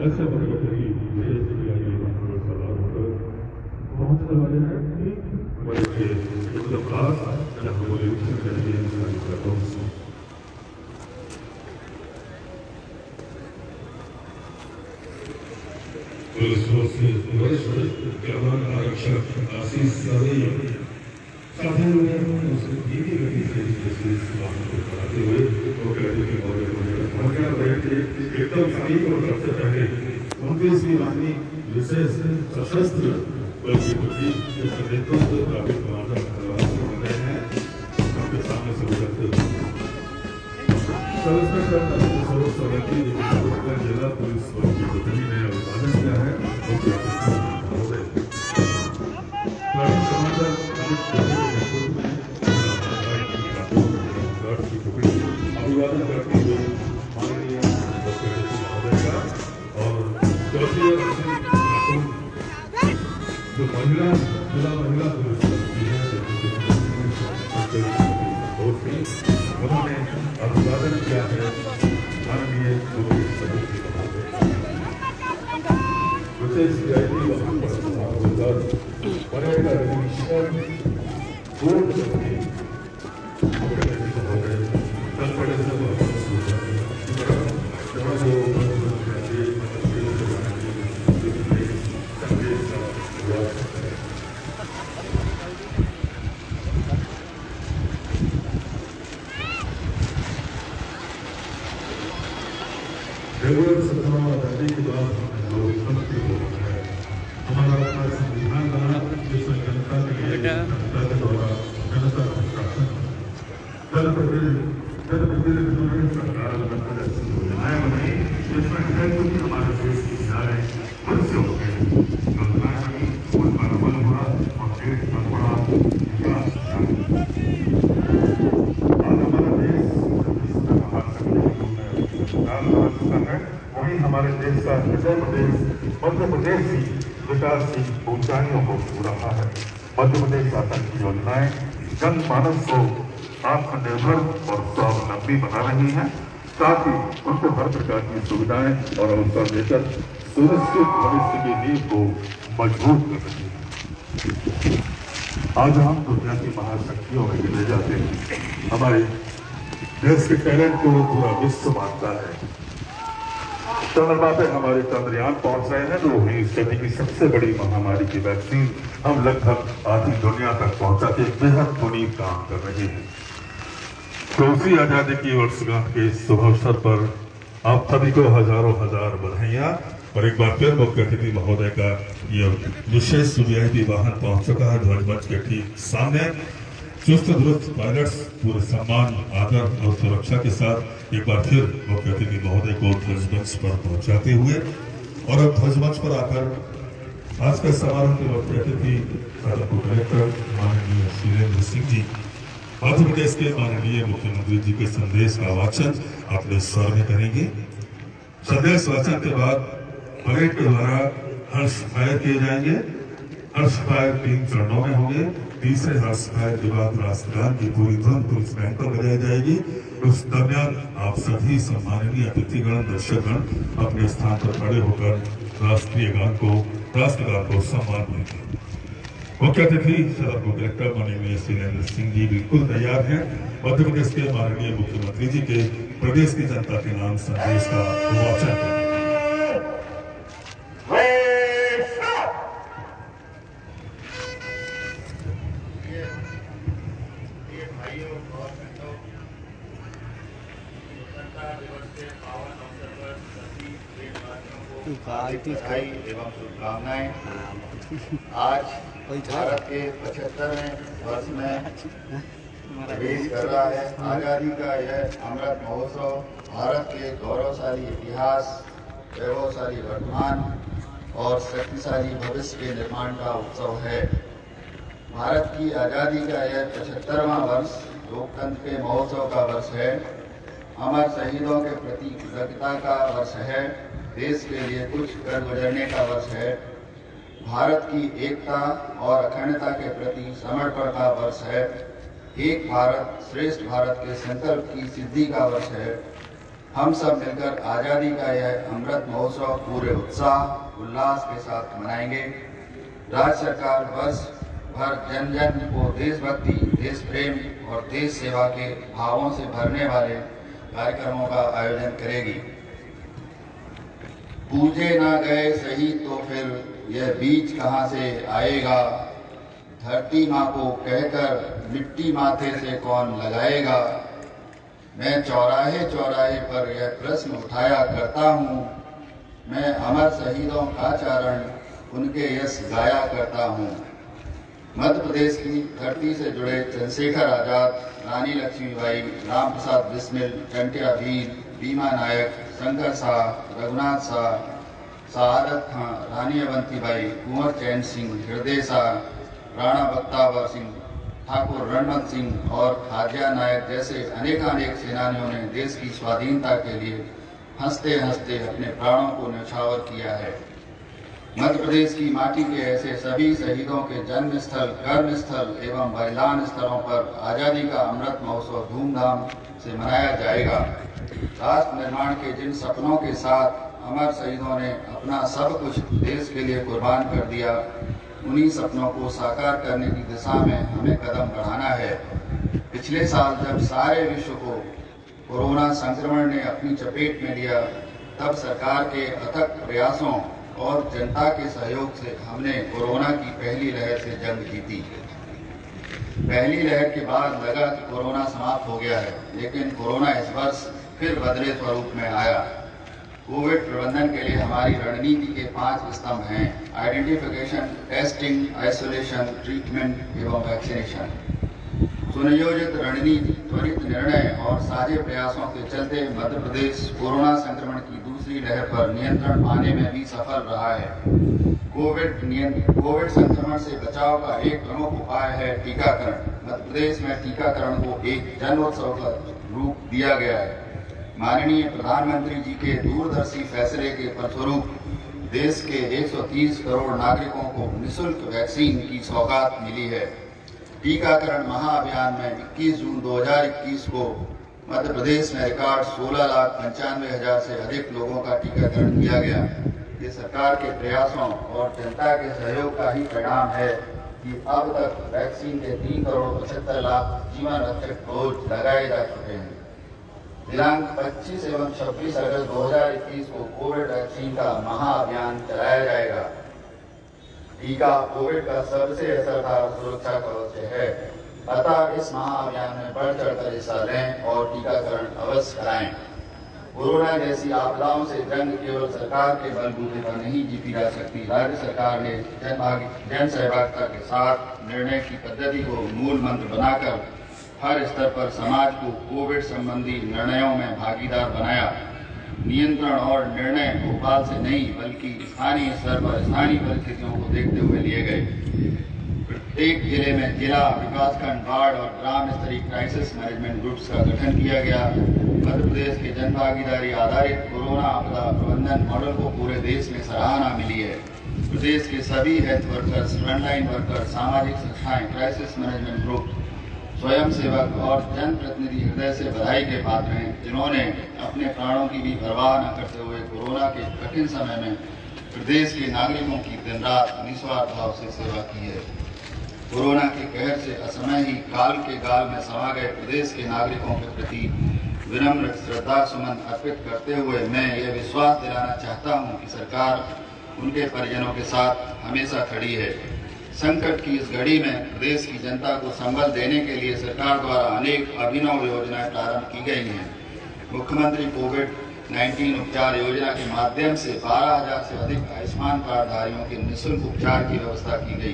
ऐसे मौके पर ही विशेष सवार होकर पहुंचने वाले हैं बड़े के एकदम खास जहाँ वो निरीक्षण करके पुलिस फोर्स के वरिष्ठ जवान आरक्षक आशीष सवैया साथियों ने उसे धीमी गति से पुलिस वाहन को चलाते हुए वो कहते कि मौके पर एकदम सटीक और सबसे पहले 29वीं वाहिनी विशेष सशस्त्र बल की टुकड़ी के नेतृत्व ट्रैफिक कमांडर कर रहे हैं। उनके सामने से गुजरते हुए सब इंस्पेक्टर स्वरूप सोलंकी जिला पुलिस बल की टुकड़ी ने अभिवादन किया है। अभिवादन करते हुए माननीय मुख्य अतिथि महोदय का, और जो महिला जिला महिला पुलिस की है उन्होंने अभिवादन किया है माननीय मुख्य अतिथि महोदय। विशेष वीआईपी वाहन पर सवार होकर परेड का निरीक्षण पूर्ण करके कल पड़े सब रेगुलर सत्ताओं और राज्य के बाद लोकतंत्र को हमारा अपना संविधान बना जिसमें जनता के लिए जनता के द्वारा जनता का शासन जनप्रतिनिधि सरकार बनकर ऐसी योजनाएं बनाई जिसमें है कि हमारे देश की धाराएं खुद से हो गई योजनाएं बनी उन पर अमल हुआ और देश का बड़ा विकास आज हमारा देश है वही हमारे देश का हृदय प्रदेश मध्य प्रदेश ही विकास की ऊंचाइयों को छू रहा है। मध्य प्रदेश शासन की योजनाएं जनमानस को आत्मनिर्भर और स्वावलंबी बना रही हैं, साथ ही उनको हर प्रकार की सुविधाएं और अवसर देकर सुनिश्चित भविष्य की नींव को मजबूत कर रही है। आज हम दुनिया की महाशक्तियों में गिने जाते हैं। हमारे देश के टैलेंट को पूरा विश्व मानता है। चंद्रमा पे हमारे चंद्रयान पहुंच रहे हैं, जो हुई सदी की सबसे बड़ी महामारी की वैक्सीन हम लगभग आधी दुनिया तक पहुंचा के बेहद पुनीत काम कर रहे हैं। तो उसी आजादी की वर्षगांठ के शुभ अवसर पर आप सभी को हजारों हजार बधाइयां और एक बार फिर मुख्य अतिथि महोदय का यह विशेष वीआईपी वाहन पहुंच चुका है ध्वज मंच के ठीक सामने। चुस्त दुरुस्त पायलट्स पूरे सम्मान आदर और सुरक्षा के साथ एक बार फिर मुख्य अतिथि महोदय को ध्वज मंच पर पहुंचाते हुए और अब ध्वज मंच पर आकर आज के समारोह के मुख्य अतिथि कलेक्टर माननीय शीलेंद्र सिंह जी मध्य प्रदेश के माननीय मुख्यमंत्री जी के संदेश का वाचन अपने स्वर में करेंगे। संदेश वाचन के बाद परेड के द्वारा हर्ष फायर किए जाएंगे। हर्ष फायर 3 चरणों में होंगे। तीसरे हर्ष फायर के बाद राष्ट्रगान की पूरी धुन पुलिस बैंड पर बजाई जाएगी। उस दरमियान आप सभी सम्माननीय अतिथिगण दर्शकगण अपने स्थान पर खड़े होकर राष्ट्रगान को सम्मान देंगे। मुख्य अतिथि सदर को कलेक्टर माननीय शीलेंद्र सिंह जी बिल्कुल तैयार हैं। मध्य प्रदेश के माननीय मुख्यमंत्री जी के प्रदेश की जनता के नाम संदेश का वाचन करेंगे। एवं शुभकामनाएं। आज भारत के 75वें वर्ष में प्रवेश कर रहा है। आजादी का यह अमृत महोत्सव भारत के गौरवशाली इतिहास, वैभवशाली वर्तमान और शक्तिशाली भविष्य के निर्माण का उत्सव है। भारत की आजादी का यह 75वां वर्ष लोकतंत्र के महोत्सव का वर्ष है। अमर शहीदों के प्रति कृतज्ञता का वर्ष है। देश के लिए कुछ कर गुजरने का वर्ष है। भारत की एकता और अखंडता के प्रति समर्पण का वर्ष है। एक भारत श्रेष्ठ भारत के संकल्प की सिद्धि का वर्ष है। हम सब मिलकर आजादी का यह अमृत महोत्सव पूरे उत्साह उल्लास के साथ मनाएंगे। राज्य सरकार वर्ष भर जन जन को देशभक्ति, देश प्रेम और देश सेवा के भावों से भरने वाले कार्यक्रमों का आयोजन करेगी। पूजे ना गए सही तो फिर यह बीज कहाँ से आएगा। धरती माँ को कहकर मिट्टी माथे से कौन लगाएगा। मैं चौराहे चौराहे पर यह प्रश्न उठाया करता हूँ। मैं अमर शहीदों का चारण उनके यश गाया करता हूँ। मध्य प्रदेश की धरती से जुड़े चंद्रशेखर आजाद, रानी लक्ष्मीबाई, राम प्रसाद बिस्मिल, टंट्या वीर, भीमा नायक, शंकर शाह, रघुनाथ शाह, शहादत खां, रानी अवंतीबाई, कुंवर चैन सिंह, हृदय शाह, राणा बख्तावर सिंह, ठाकुर रणमत सिंह और खाजिया नायक जैसे अनेकानेक सेनानियों ने देश की स्वाधीनता के लिए हंसते हंसते अपने प्राणों को न्यौछावर किया है। मध्य प्रदेश की माटी के ऐसे सभी शहीदों के जन्म स्थल, कर्म स्थल एवं बलिदान स्थलों पर आजादी का अमृत महोत्सव धूमधाम से मनाया जाएगा। राष्ट्र निर्माण के जिन सपनों के साथ अमर शहीदों ने अपना सब कुछ देश के लिए कुर्बान कर दिया, उन्हीं सपनों को साकार करने की दिशा में हमें कदम बढ़ाना है। पिछले साल जब सारे विश्व को कोरोना संक्रमण ने अपनी चपेट में लिया, तब सरकार के अथक प्रयासों और जनता के सहयोग से हमने कोरोना की पहली लहर से जंग जीती। पहली लहर के बाद लगा कि कोरोना समाप्त हो गया है, लेकिन कोरोना इस वर्ष फिर बदले स्वरूप में आया। कोविड प्रबंधन के लिए हमारी रणनीति के 5 स्तंभ हैं: आइडेंटिफिकेशन, टेस्टिंग, आइसोलेशन, ट्रीटमेंट एवं वैक्सीनेशन। सुनियोजित रणनीति, त्वरित निर्णय और साझे प्रयासों के चलते मध्य प्रदेश कोरोना संक्रमण की दूसरी लहर पर नियंत्रण पाने में भी सफल रहा है। कोविड संक्रमण से बचाव का एक प्रमुख उपाय है टीकाकरण। मध्य प्रदेश में टीकाकरण को एक जनोत्सव का रूप दिया गया है। माननीय प्रधानमंत्री जी के दूरदर्शी फैसले के फलस्वरूप देश के 130 करोड़ नागरिकों को निःशुल्क वैक्सीन की सौगात मिली है। टीकाकरण महाअभियान में 21 जून 2021 को मध्य प्रदेश में रिकॉर्ड 16,95,000 से अधिक लोगों का टीकाकरण किया गया। ये सरकार के प्रयासों और जनता के सहयोग का ही परिणाम है कि अब तक वैक्सीन के 3 करोड़ 75 लाख जीवन रक्षक डोज लगाए जा चुके हैं। दिनांक 25 एवं 26 अगस्त 2021 को कोविड वैक्सीन का महाअभियान चलाया जाएगा। टीका कोविड का सबसे असरदार सुरक्षा कवच है, अतः इस महाअभियान में बढ़ चढ़कर हिस्सा लें और टीकाकरण अवश्य कराएं। कोरोना जैसी आपदाओं से जंग केवल सरकार के बलबूते पर नहीं जीती जा सकती। राज्य सरकार ने जन सहभागिता के साथ निर्णय की पद्धति को मूल मंत्र बनाकर हर स्तर पर समाज को कोविड संबंधी निर्णयों में भागीदार बनाया। नियंत्रण और निर्णय भोपाल से नहीं बल्कि स्थानीय स्तर पर स्थानीय परिस्थितियों को देखते हुए लिए गए। प्रत्येक जिले में जिला, विकासखंड, वार्ड और ग्राम स्तरीय क्राइसिस मैनेजमेंट ग्रुप्स का गठन किया गया। मध्य प्रदेश के जन भागीदारी आधारित कोरोना आपदा प्रबंधन मॉडल को पूरे देश में सराहना मिली है। प्रदेश के सभी हेल्थ वर्कर्स, फ्रंटलाइन वर्कर्स, सामाजिक संस्थाएं, क्राइसिस मैनेजमेंट ग्रुप, स्वयं सेवक और जनप्रतिनिधि हृदय से बधाई के पात्र हैं, जिन्होंने अपने प्राणों की भी परवाह न करते हुए कोरोना के कठिन समय में प्रदेश के नागरिकों की दिन रात निस्वार्थ भाव से सेवा की है। कोरोना के कहर से असमय ही काल के गाल में समा गए प्रदेश के नागरिकों के प्रति विनम्र श्रद्धा सुमन अर्पित करते हुए मैं यह विश्वास दिलाना चाहता हूं कि सरकार उनके परिजनों के साथ हमेशा खड़ी है। संकट की इस घड़ी में प्रदेश की जनता को संबल देने के लिए सरकार द्वारा अनेक अभिनव योजनाएं प्रारंभ की गई हैं। मुख्यमंत्री कोविड-19 उपचार योजना के माध्यम से 12,000 से अधिक आयुष्मान कार्डधारियों के निःशुल्क उपचार की व्यवस्था की गई।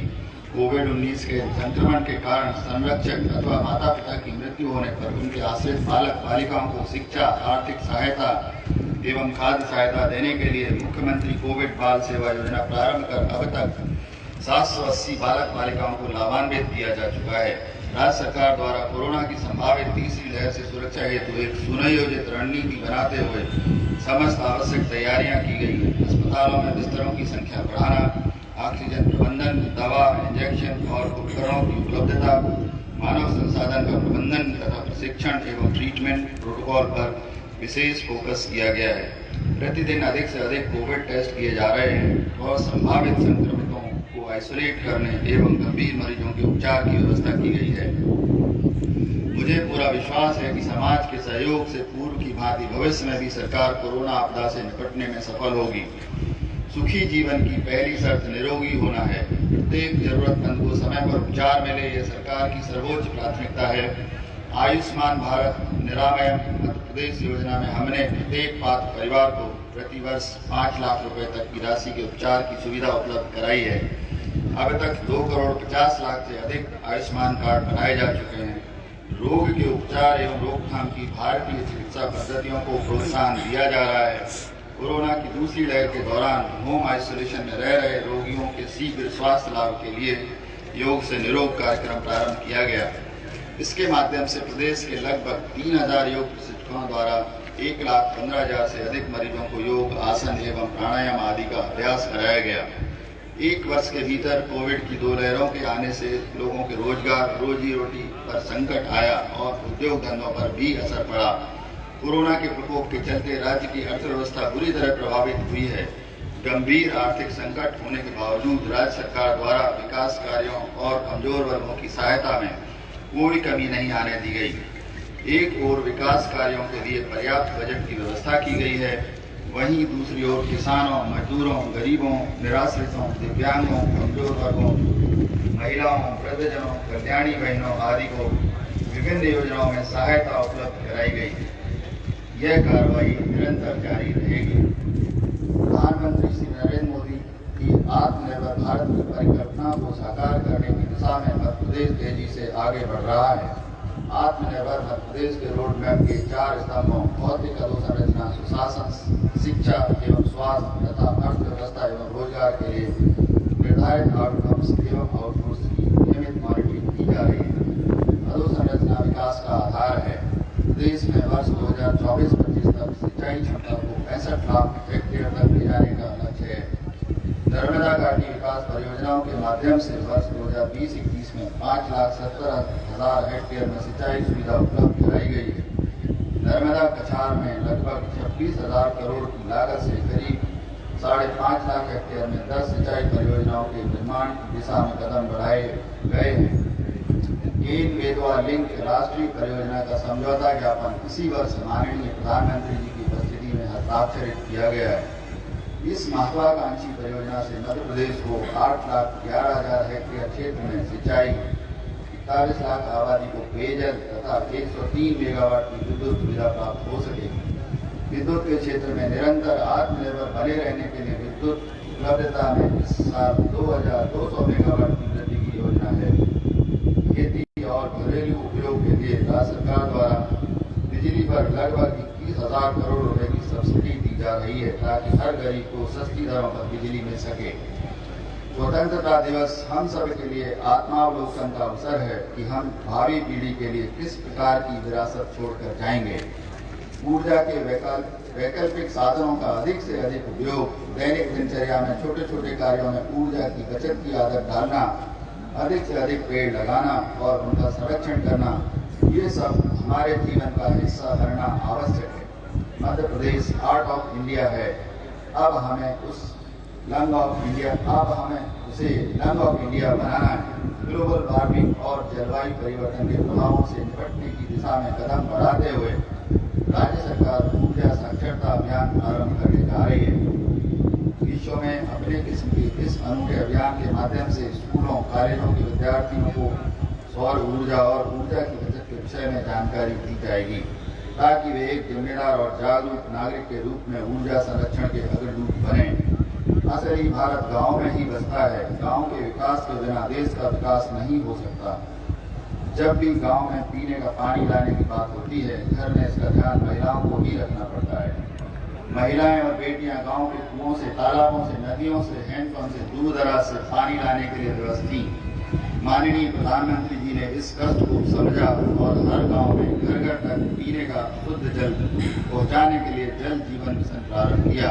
कोविड-19 के संक्रमण के कारण संरक्षक अथवा माता पिता की मृत्यु होने पर उनके आश्रित बालक बालिकाओं को शिक्षा, आर्थिक सहायता एवं खाद्य सहायता देने के लिए मुख्यमंत्री कोविड बाल सेवा योजना प्रारंभ कर अब तक 780 बालक बालिकाओं को लाभान्वित किया जा चुका है। राज्य सरकार द्वारा कोरोना की संभावित तीसरी लहर से सुरक्षा हेतु एक सुनियोजित रणनीति बनाते हुए समस्त आवश्यक तैयारियां की गई हैं। अस्पतालों में बिस्तरों की संख्या बढ़ाना, ऑक्सीजन प्रबंधन, दवा, इंजेक्शन और उपकरणों की उपलब्धता, मानव संसाधन का प्रबंधन तथा प्रशिक्षण एवं ट्रीटमेंट प्रोटोकॉल पर विशेष फोकस किया गया है। प्रतिदिन अधिक से अधिक कोविड टेस्ट किए जा रहे हैं और संभावित संक्रमितों को आइसोलेट करने एवं गंभीर मरीजों के उपचार की व्यवस्था की गई है। मुझे पूरा विश्वास है कि समाज के सहयोग से पूर्व की भांति भविष्य में भी सरकार कोरोना आपदा से निपटने में सफल होगी। सुखी जीवन की पहली शर्त निरोगी होना है। प्रत्येक जरूरतमंद को समय पर उपचार मिले, यह सरकार की सर्वोच्च प्राथमिकता है। आयुष्मान भारत निरामय मध्य प्रदेश योजना में हमने प्रत्येक पात्र परिवार को प्रतिवर्ष 5 लाख रुपए तक की राशि के उपचार की सुविधा उपलब्ध कराई है। अब तक 2 करोड़ 50 लाख से अधिक आयुष्मान कार्ड बनाए जा चुके हैं। रोग के उपचार एवं रोकथाम की भारतीय चिकित्सा पद्धतियों को प्रोत्साहन दिया जा रहा है। कोरोना की दूसरी लहर के दौरान होम आइसोलेशन में रह रहे रोगियों के शीघ्र स्वास्थ्य लाभ के लिए योग से निरोग कार्यक्रम प्रारंभ किया गया। इसके माध्यम से प्रदेश के लगभग 3,000 योग प्रशिक्षकों द्वारा 1,15,000 से अधिक मरीजों को योग, आसन एवं प्राणायाम आदि का अभ्यास कराया गया। 1 वर्ष के भीतर कोविड की 2 लहरों के आने से लोगों के रोजगार, रोजी रोटी पर संकट आया और उद्योग धंधों पर भी असर पड़ा। कोरोना के प्रकोप के चलते राज्य की अर्थव्यवस्था बुरी तरह प्रभावित हुई है। गंभीर आर्थिक संकट होने के बावजूद राज्य सरकार द्वारा विकास कार्यों और कमजोर वर्गों की सहायता में कोई कमी नहीं आने दी गई। एक ओर विकास कार्यों के लिए पर्याप्त बजट की व्यवस्था की गई है, वहीं दूसरी ओर किसानों, मजदूरों, गरीबों, निराश्रितों, दिव्यांगों, कमजोर वर्गों, महिलाओं, वृद्धजनों, कल्याणी बहनों आदि को विभिन्न योजनाओं में सहायता उपलब्ध कराई गई है। यह कार्रवाई निरंतर जारी रहेगी। प्रधानमंत्री श्री नरेंद्र मोदी की आत्मनिर्भर भारत की परिकल्पना को साकार करने की दिशा में मध्य प्रदेश तेजी से आगे बढ़ रहा है। आत्मनिर्भर मध्य प्रदेश के रोड मैप के 4 स्तंभों भौतिक अधोसंरचना, सुशासन, शिक्षा एवं स्वास्थ्य तथा अर्थव्यवस्था एवं रोजगार के लिए निर्धारित आउटकम्स एवं आउटपुट्स की नियमित मॉनिटरिंग की जा रही है। अधोसंरचना विकास का आधार है। प्रदेश में वर्ष 2024-25 तक सिंचाई क्षमता को 65 लाख हेक्टेयर तक ले जाने का लक्ष्य है। नर्मदा घाटी विकास परियोजनाओं के माध्यम से वर्ष 2020-21 में 5,70,000 हेक्टेयर में सिंचाई सुविधा उपलब्ध कराई गई है। नर्मदा कछार में लगभग 26,000 करोड़ की लागत से करीब 5.5 लाख हेक्टेयर में 10 सिंचाई परियोजनाओं के निर्माण की दिशा में कदम बढ़ाए गए हैं। केन बेतवा लिंक राष्ट्रीय परियोजना का समझौता ज्ञापन इसी वर्ष माननीय प्रधानमंत्री जी की उपस्थिति में हस्ताक्षरित किया गया है। इस महत्वाकांक्षी परियोजना से मध्य प्रदेश को 8,11,000 हेक्टेयर क्षेत्र में सिंचाई, 41 लाख आबादी को पेयजल तथा 103 मेगावाट की विद्युत सुविधा प्राप्त हो सकेगी। विद्युत के क्षेत्र में निरंतर आत्मनिर्भर बने रहने के लिए विद्युत उपलब्धता में इस साल 2,200 मेगावाट की वृद्धि की योजना है। खेती और घरेलू उपयोग के लिए राज्य सरकार द्वारा बिजली पर लगभग 21,000 करोड़ रुपए की सब्सिडी दी जा रही है, ताकि हर गरीब को सस्ती दरों पर बिजली मिल सके। स्वतंत्रता दिवस हम सब के लिए आत्मावलोकन का अवसर है कि हम भावी पीढ़ी के लिए किस प्रकार की विरासत छोड़कर जाएंगे। ऊर्जा के वैकल्पिक साधनों का अधिक से अधिक उपयोग, दैनिक दिनचर्या में छोटे छोटे कार्यों में ऊर्जा की बचत की आदत डालना, अधिक से अधिक पेड़ लगाना और उनका संरक्षण करना, ये सब हमारे जीवन का हिस्सा बनना आवश्यक है। Madhya Pradesh heart of India है। अब हमें उसे लंग ऑफ इंडिया बनाना है। ग्लोबल वार्मिंग और जलवायु परिवर्तन के प्रभावों से निपटने की दिशा में कदम बढ़ाते हुए राज्य सरकार ऊर्जा साक्षरता अभियान आरंभ करने जा रही है। विश्व में अपने किस्म के इस अनूठे अभियान के माध्यम से स्कूलों, कॉलेजों के विद्यार्थियों को सौर ऊर्जा और ऊर्जा की बचत के विषय में जानकारी दी जाएगी, ताकि वे एक जिम्मेदार और जागरूक नागरिक के रूप में ऊर्जा संरक्षण के अग्रदूत बने। असली भारत गांव में ही बसता है। गांव के विकास के बिना देश का विकास नहीं हो सकता। जब भी गांव में पीने का पानी लाने की बात होती है, घर में इसका ध्यान महिलाओं को ही रखना पड़ता है। महिलाएं और बेटियां गांव के कुओं से, तालाबों से, नदियों से, हैंडपंप से दूर दराज से पानी लाने के लिए विवश थी। माननीय प्रधानमंत्री जी ने इस कष्ट को समझा और हर गांव में घर घर तक पीने का शुद्ध जल पहुंचाने के लिए जल जीवन मिशन प्रारंभ किया।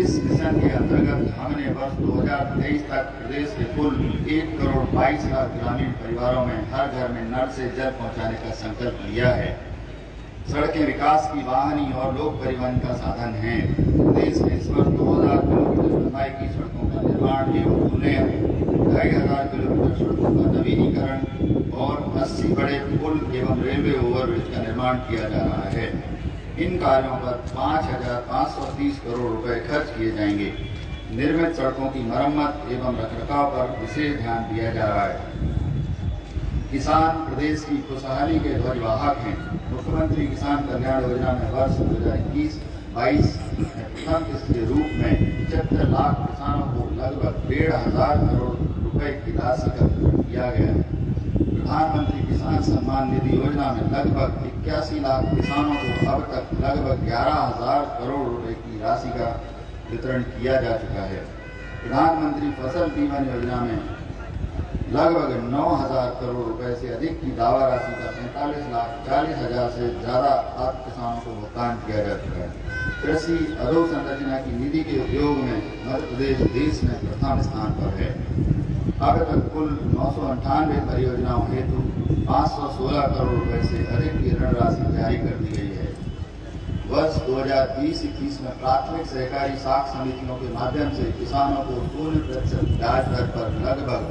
इस मिशन के अंतर्गत हमने वर्ष 2023 तक प्रदेश के कुल 1,22 लाख ग्रामीण परिवारों में हर घर में नल से जल पहुंचाने का संकल्प लिया है। सड़कें विकास की वाहनी और लोक परिवहन का साधन हैं। प्रदेश में इस वर्ष 2,000 किलोमीटर लंबाई की सड़कों का निर्माण एवं उन्नयन, 2,500 किलोमीटर सड़कों का नवीनीकरण और 80 बड़े पुल एवं रेलवे ओवरब्रिज का निर्माण किया जा रहा है। इन कार्यों पर 5,530 करोड़ रुपए खर्च किए जाएंगे। निर्मित सड़कों की मरम्मत एवं रखरखाव पर विशेष ध्यान दिया जा रहा है। किसान प्रदेश की खुशहाली के ध्वजवाहक हैं। मुख्यमंत्री किसान कल्याण योजना में वर्ष 2021-22 में प्रथम किस्त के रूप में 75 लाख किसानों को लगभग 1,500 करोड़ रुपए की राशि का वितरण किया गया है। प्रधानमंत्री किसान सम्मान निधि योजना में लगभग 81 लाख किसानों को अब तक लगभग 11,000 करोड़ रुपए की राशि का वितरण किया जा चुका है। प्रधानमंत्री फसल बीमा योजना में लगभग 9,000 करोड़ रुपए से अधिक की दावा राशि का 45,40,000 से ज्यादा पात्र किसानों को भुगतान किया जा चुका है। कृषि अधोसंरचना की निधि के उपयोग में मध्य प्रदेश देश में प्रथम स्थान पर है। अब तक कुल 998 परियोजनाओं हेतु 516 करोड़ रुपए से अधिक की ऋण राशि जारी कर दी गई है। वर्ष 2020-21 में प्राथमिक सहकारी साख समितियों के माध्यम से किसानों को 0% ब्याज दर पर लगभग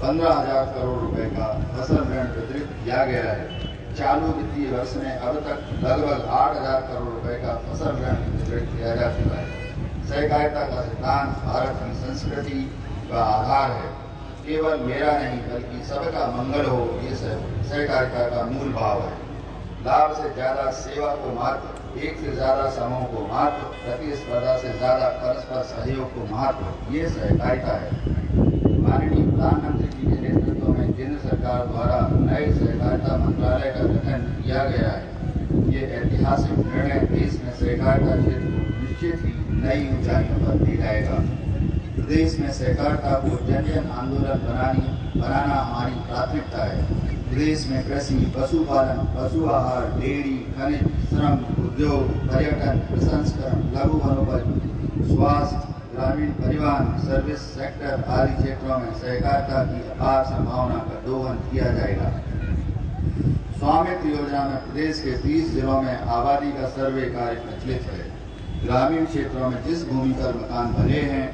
15,000 करोड़ रुपए का फसल ऋण वितरित किया गया है। चालू वित्तीय वर्ष में अब तक लगभग 8,000 करोड़ रुपए का फसल ऋण वितरित किया जा चुका है। सहकारिता का सिद्धांत भारत की संस्कृति का आधार है। केवल मेरा नहीं बल्कि सबका मंगल हो, ये सहकारिता का मूल भाव है। लाभ से ज्यादा सेवा को महत्व, एक से ज्यादा समूह को महत्व, प्रतिस्पर्धा से ज्यादा परस्पर सहयोग को महत्व, ये सहकारिता है। माननीय प्रधानमंत्री जी के नेतृत्व में केंद्र सरकार द्वारा नए सहकारिता मंत्रालय का गठन किया गया है। ये ऐतिहासिक निर्णय देश में सहकारिता क्षेत्र को निश्चित ही नई ऊंचाइयों पर ले जाएगा। प्रदेश में सहकारिता को जन जन आंदोलन बनाना हमारी प्राथमिकता है। प्रदेश में कृषि, पशुपालन, पशु आहार, डेयरी, खनिज, श्रम, उद्योग, पर्यटन, प्रसंस्करण, लघु वनोपज, स्वास्थ्य, ग्रामीण परिवहन, सर्विस सेक्टर आदि क्षेत्रों में सहकारिता की अपार संभावना का दोहन किया जाएगा। स्वामित्व योजना में प्रदेश के 30 जिलों में आबादी का सर्वे कार्य प्रचलित है। ग्रामीण क्षेत्रों में जिस भूमि पर मकान बने हैं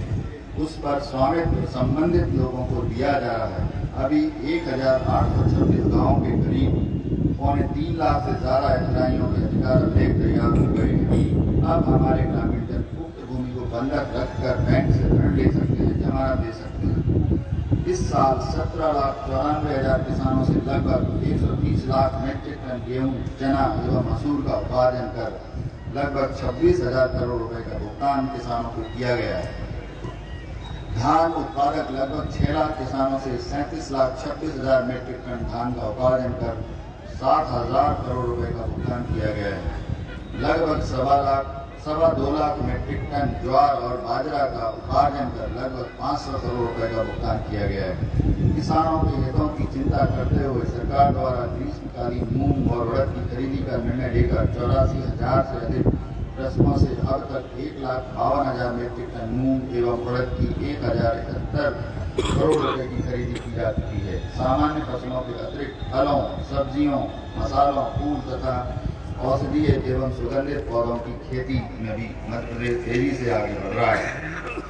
उस पर स्वामित्व संबंधित लोगों को दिया जा रहा है। अभी 1,826 गाँव के करीब 3.25 लाख से ज्यादा हितग्राहियों के अधिकार लेख तैयार हो गए हैं। अब हमारे ग्रामीण जन उक्त भूमि को बंधक रखकर बैंक से ऋण ले सकते हैं, जमानत दे सकते हैं। इस साल 17,94,000 किसानों से लगभग 130 लाख मीट्रिक टन गेहूं, चना एवं मसूर का उत्पादन कर लगभग 26,000 करोड़ रुपए का भुगतान किसानों को किया गया है। धान उत्पादक लगभग 6 लाख किसानों से 37,26,000 मीट्रिक टन धान का उत्पादन कर 7,000 करोड़ रुपए का भुगतान किया गया है। लगभग 2 लाख मीट्रिक टन ज्वार और बाजरा का उत्पादन कर लगभग 500 करोड़ रुपए का भुगतान किया गया है। किसानों के हितों की चिंता करते हुए सरकार द्वारा ग्रीष्मकालीन मूंग और उड़द की खरीदी का निर्णय लेकर 84,000 से अधिक रस्मों से अब तक 1,52,000 मीट्रिक टन मूंग एवं उड़द की 1,071 करोड़ रुपए की खरीदी की जा चुकी है। सामान्य फसलों के अतिरिक्त फलों, सब्जियों, मसालों, फूल तथा औषधीय एवं सुगंधित पौधों की खेती में भी मध्य प्रदेश तेजी से आगे बढ़ रहा है।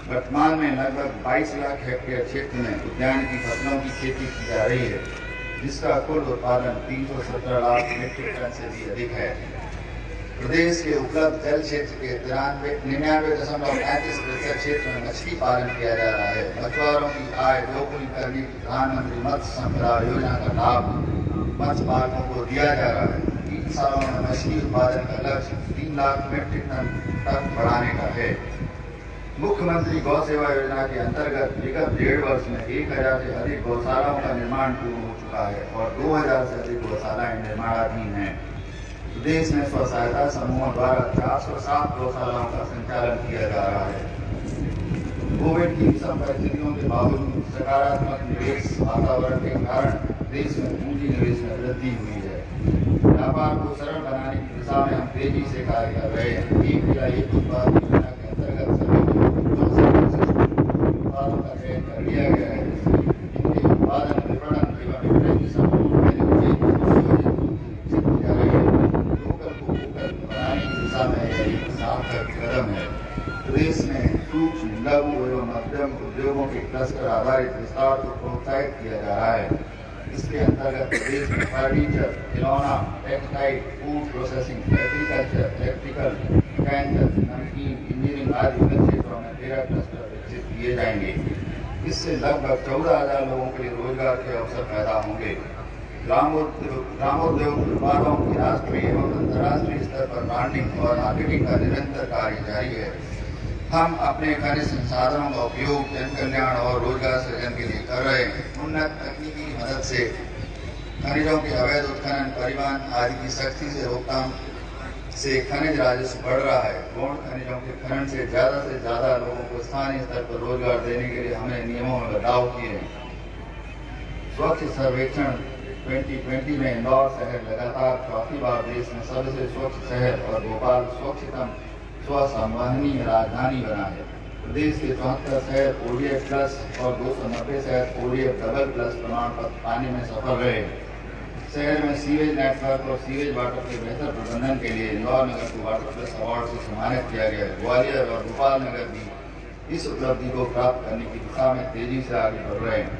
वर्तमान में लगभग 22 लाख हेक्टेयर क्षेत्र में उद्यान की फसलों की खेती की जा रही है, जिसका कुल उत्पादन 317 लाख मीट्रिक टन से भी अधिक है। प्रदेश के उपलब्ध जल क्षेत्र के 99.35% क्षेत्र में मछली पालन किया जा रहा है। मछुआरों की आय दोगुनी करने की प्रधानमंत्री मत्स्य संपदा योजना का लाभ मत्स्य पालकों को दिया जा रहा है। 3 सालों में मछली उत्पादन का लक्ष्य 3 लाख मीट्रिक टन तक बढ़ाने का है। मुख्यमंत्री गौ सेवा योजना के अंतर्गत विगत 1.5 वर्ष में 1,000 से अधिक गौशालाओं का निर्माण पूर्ण हो चुका है और 2,000 से अधिक गौशालाएं निर्माणाधीन हैं। प्रदेश में स्व सहायता समूहों द्वारा 407 गौशालाओं का संचालन किया जा रहा है। कोविड की विषम परिस्थितियों के बावजूद सकारात्मक निवेश वातावरण के कारण देश में पूंजी निवेश में वृद्धि हुई है। व्यापार को सरल बनाने की दिशा में हम तेजी से कार्य कर रहे हैं। एक जिला एक उत्पाद योजना के अंतर्गत सभी उत्पादों का चयन कर लिया गया है। इनके उत्पादन, विपणन एवं वितरण की संपूर्ण कदम है। प्रदेश में सूक्ष्म, लघु एवं मध्यम उद्योगों के क्लस्टर आधारित विस्तार को प्रोत्साहित किया जा रहा है। इसके अंतर्गत प्रदेश में फर्नीचर, खिलौना, textile, food processing, agriculture, electrical, mechanical, नमकीन, इंजीनियरिंग आदि विभिन्न क्षेत्रों में 13 क्लस्टर विकसित किए जाएंगे। इससे लगभग 14,000 लोगों के लिए रोजगार के अवसर पैदा होंगे। ग्रामोद्योग उत्पादों की राष्ट्रीय एवं अंतर्राष्ट्रीय स्तर पर ब्रांडिंग और मार्केटिंग का निरंतर कार्य जारी है। हम अपने खनिज संसाधनों का उपयोग जन कल्याण और रोजगार सृजन के लिए कर रहे हैं। उन्नत तकनीकी की मदद से खनिजों के अवैध उत्खनन, परिवहन आदि की सख्ती से रोकथाम से खनिज राजस्व बढ़ रहा है। गौण खनिजों के खनन से ज्यादा लोगों को स्थानीय स्तर पर रोजगार देने के लिए हमने नियमों में बदलाव किए हैं। स्वच्छ सर्वेक्षण 2020 में इंदौर शहर लगातार चौथी बार देश में सबसे स्वच्छ शहर और भोपाल स्वच्छतम स्वसंवहनीय राजधानी बना है। प्रदेश के 74 शहर ODF+ और 290 शहर ODF डबल+ प्रमाण पत्र पाने में सफल रहे। शहर में सीवेज नेटवर्क और सीवेज वाटर के बेहतर प्रबंधन के लिए इंदौर नगर को वाटर प्लस अवार्ड से सम्मानित किया गया। ग्वालियर और भोपाल नगर भी इस उपलब्धि को प्राप्त करने की दिशा में तेजी से आगे बढ़ रहे हैं।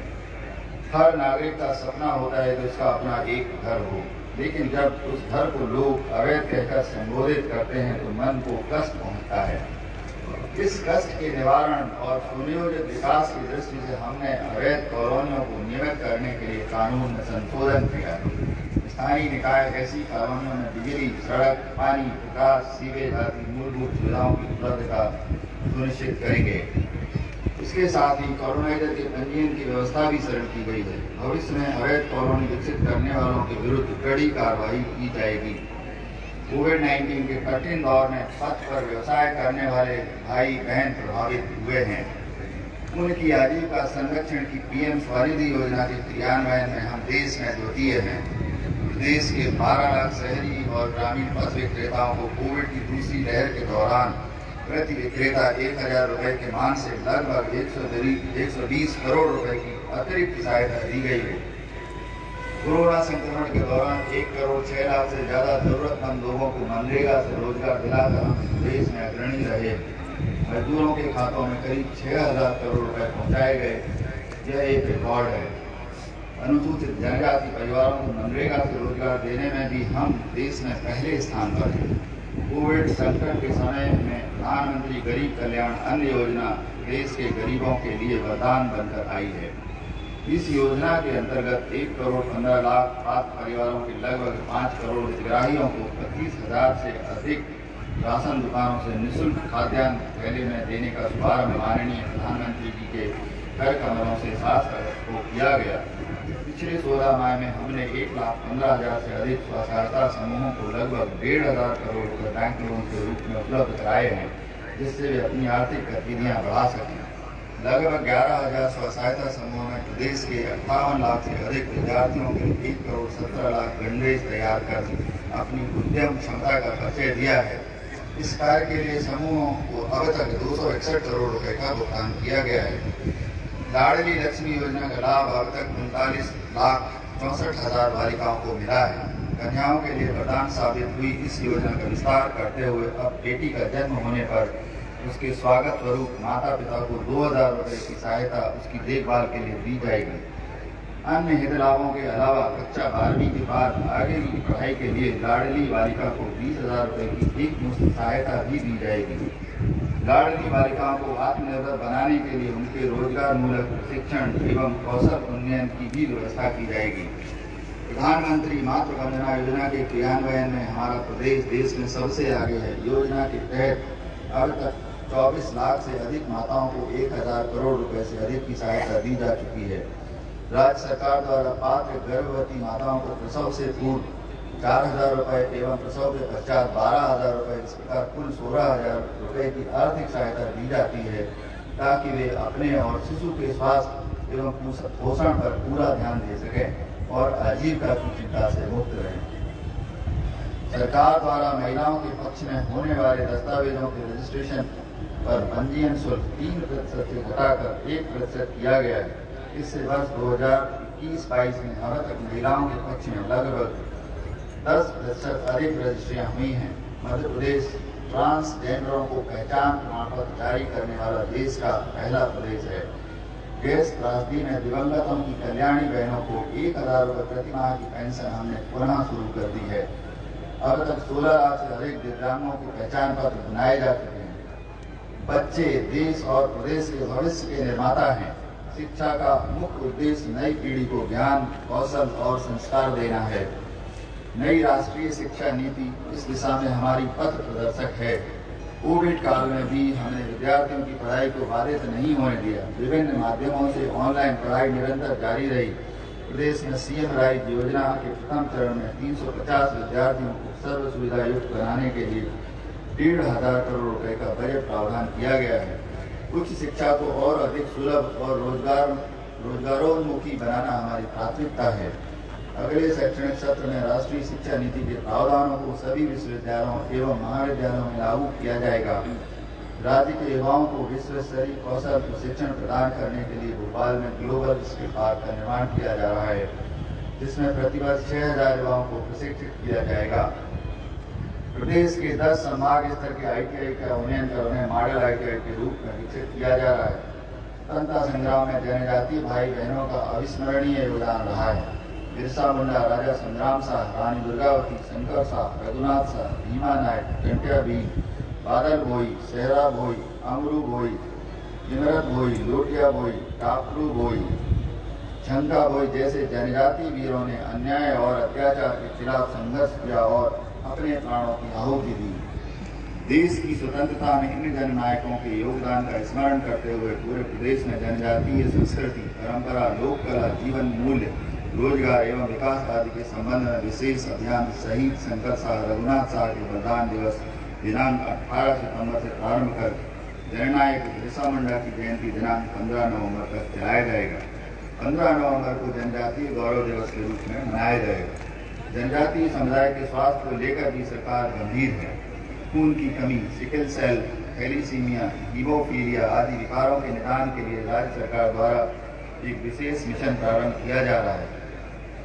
हर नागरिक का सपना होता है कि उसका अपना एक घर हो, लेकिन जब उस घर को लोग अवैध कहकर संबोधित करते हैं तो मन को कष्ट पहुंचता है। इस कष्ट के निवारण और सुनियोजित विकास की दृष्टि से हमने अवैध कॉलोनियों को नियमित करने के लिए कानून में संशोधन किया। स्थानीय निकाय ऐसी कॉलोनियों में बिजली, सड़क, पानी, विकास, सीवेज आदि मूलभूत सुविधाओं की उपलब्धता सुनिश्चित करेंगे। इसके साथ ही कॉलोनाइजर के पंजीयन की व्यवस्था भी सरल की गई है। भविष्य में अवैध कॉलोनी विकसित करने वालों के विरुद्ध कड़ी कार्रवाई की जाएगी। कोविड-19 के कठिन दौर में पथ पर व्यवसाय करने वाले भाई बहन प्रभावित हुए हैं। उनकी आजीविका संरक्षण की पीएम स्वनिधि योजना के क्रियान्वयन में हम देश में द्वितीय हैं। देश के 12 लाख शहरी और ग्रामीण पथ विक्रेताओं को कोविड की दूसरी लहर के दौरान प्रति विक्रेता 1000 रुपये के मान से लगभग 120 करोड़ रुपए की अतिरिक्त सहायता दी गई है। कोरोना संक्रमण के दौरान 1 करोड़ 6 लाख से ज्यादा जरूरतमंद लोगों को मनरेगा से रोजगार दिलाकर हम देश में अग्रणी रहे। मजदूरों के खातों में करीब 6000 करोड़ रुपए पहुंचाए गए। यह एक रिकॉर्ड है। अनुसूचित जनजाति परिवारों को मनरेगा से रोजगार देने में भी हम देश में पहले स्थान पर हैं। कोविड संकट के समय में प्रधानमंत्री गरीब कल्याण अन्न योजना देश के गरीबों के लिए वरदान बनकर आई है। इस योजना के अंतर्गत 1 करोड़ 15 लाख पात्र परिवारों के लगभग 5 करोड़ हितग्राहियों को 25,000 से अधिक राशन दुकानों से निःशुल्क खाद्यान्न थैले में देने का शुभारंभ माननीय प्रधानमंत्री जी के घर कमरों से 7 अगस्त को किया गया। पिछले 16 माह में हमने 1,15,000 से अधिक स्वसहायता समूहों को लगभग 1,500 करोड़ रुपये बैंक लोन के रूप में उपलब्ध कराए हैं, जिससे वे अपनी आर्थिक गतिविधियाँ बढ़ा सकें। लगभग 11,000 स्वसहायता समूहों में प्रदेश के 58 लाख से अधिक विद्यार्थियों के 1 करोड़ 17 लाख गणवेश तैयार कर अपनी उद्यम क्षमता का परिचय दिया है। इस कार्य के लिए समूहों को अब तक 261 करोड़ रुपए का भुगतान किया गया है। लाडली लक्ष्मी योजना का लाभ अब तक 39,64,000 बालिकाओं को मिला है। कन्याओं के लिए वरदान साबित हुई इस योजना का विस्तार करते हुए अब बेटी का जन्म होने पर उसके स्वागत स्वरूप माता पिता को 2,000 रुपये की सहायता उसकी देखभाल के लिए दी जाएगी। अन्य हित लाभों के अलावा कक्षा 12वीं के बाद आगे की पढ़ाई के लिए लाडली बालिका को 20,000 रुपये की एक मुफ्त सहायता भी दी जाएगी। लाडली बालिकाओं को आत्मनिर्भर बनाने के लिए उनके रोजगार मूलक प्रशिक्षण एवं कौशल उन्नयन की भी व्यवस्था की जाएगी। प्रधानमंत्री मातृ वंदना योजना के क्रियान्वयन में हमारा प्रदेश देश में सबसे आगे है। योजना के तहत अब तक 24 लाख से अधिक माताओं को 1,000 करोड़ रुपए से अधिक की सहायता दी जा चुकी है। राज्य सरकार द्वारा पात्र गर्भवती माताओं को प्रसव से पूर्व 4,000 रुपये एवं प्रसव के पश्चात 12,000 रुपये, इस प्रकार कुल 16,000 रुपये की आर्थिक सहायता दी जाती है, ताकि वे अपने और शिशु के स्वास्थ्य एवं पोषण पर पूरा ध्यान दे सकें और आजीविका की चिंता से मुक्त रहें। सरकार द्वारा महिलाओं के पक्ष में होने वाले दस्तावेजों के रजिस्ट्रेशन पर पंजीयन शुल्क 3% से घटाकर 1% किया गया है। इससे वर्ष 2021-22 में अब तक महिलाओं के पक्ष में लगभग 10% अधिक रजिस्ट्रियाँ हुई हैं। मध्य प्रदेश ट्रांसजेंडरों को पहचान प्रमाण पत्र जारी करने वाला देश का पहला प्रदेश है। गैस त्रासदी में दिवंगतों की कल्याणी बहनों को 1,000 रुपये प्रति माह की पेंशन हमने पुनः शुरू कर दी है। अब तक 16 लाख से अधिक दिव्यांगों के पहचान पत्र बनाए जा चुके हैं। बच्चे देश और प्रदेश के भविष्य के निर्माता हैं। शिक्षा का मुख्य उद्देश्य नई पीढ़ी को ज्ञान, कौशल और संस्कार देना है। नई राष्ट्रीय शिक्षा नीति इस दिशा में हमारी पथ प्रदर्शक है। कोविड काल में भी हमने विद्यार्थियों की पढ़ाई को बाधित नहीं होने दिया। विभिन्न माध्यमों से ऑनलाइन पढ़ाई निरंतर जारी रही। प्रदेश में सीएम राइज योजना के प्रथम चरण में 350 विद्यार्थियों को सर्व सुविधा युक्त बनाने के लिए 1,500 करोड़ रुपए का बजट प्रावधान किया गया है। उच्च शिक्षा को और अधिक सुलभ और रोजगारोन्मुखी बनाना हमारी प्राथमिकता है। अगले शैक्षणिक सत्र में राष्ट्रीय शिक्षा नीति के प्रावधानों को सभी विश्वविद्यालयों एवं महाविद्यालयों में लागू किया जाएगा। राज्य के युवाओं को विश्व स्तरीय कौशल प्रशिक्षण प्रदान करने के लिए भोपाल में ग्लोबल स्किल पार्क का निर्माण किया जा रहा है। जिसमें प्रतिवर्ष 6000 युवाओं को प्रशिक्षित किया जाएगा। प्रदेश के 10 संभाग स्तर के ITI का उन्नयन कर उन्हें मॉडल ITI के रूप में विकसित किया जा रहा है। स्वतंत्रता संग्राम में जनजातीय भाई बहनों का अविस्मरणीय योगदान रहा है। बिरसा मुंडा, राजा संग्राम शाह, रानी दुर्गावती, शंकर शाह, रघुनाथ शाह, भीमा नायक, टंट्या भीम, बादल भोई, सेहरा भोई, अमरू भोई, इमरत भोई, लोटिया भोई, टापरू भोई, झंका भोई जैसे जनजातीय वीरों ने अन्याय और अत्याचार के खिलाफ संघर्ष किया और अपने प्राणों की आहुति दी। देश की स्वतंत्रता में इन जननायकों के योगदान का स्मरण करते हुए पूरे प्रदेश में जनजातीय संस्कृति, परंपरा, लोक कला, जीवन मूल्य, रोजगार एवं विकास आदि के संबंध में विशेष अभियान शहीद शंकर शाह, रघुनाथ शाह के बलिदान दिवस दिनांक 18 सितंबर से प्रारंभ कर जननायक बिरसा मुंडा की जयंती दिनांक 15 नवंबर तक चलाया जाएगा। 15 नवंबर को जनजातीय गौरव दिवस के रूप में मनाया जाएगा। जनजातीय समुदाय के स्वास्थ्य को लेकर भी सरकार गंभीर है। खून की कमी, सिकल सेल, थैलीसीमिया, हीमोफीलिया आदि विकारों के निदान के लिए राज्य सरकार द्वारा एक विशेष मिशन प्रारंभ किया जा रहा है।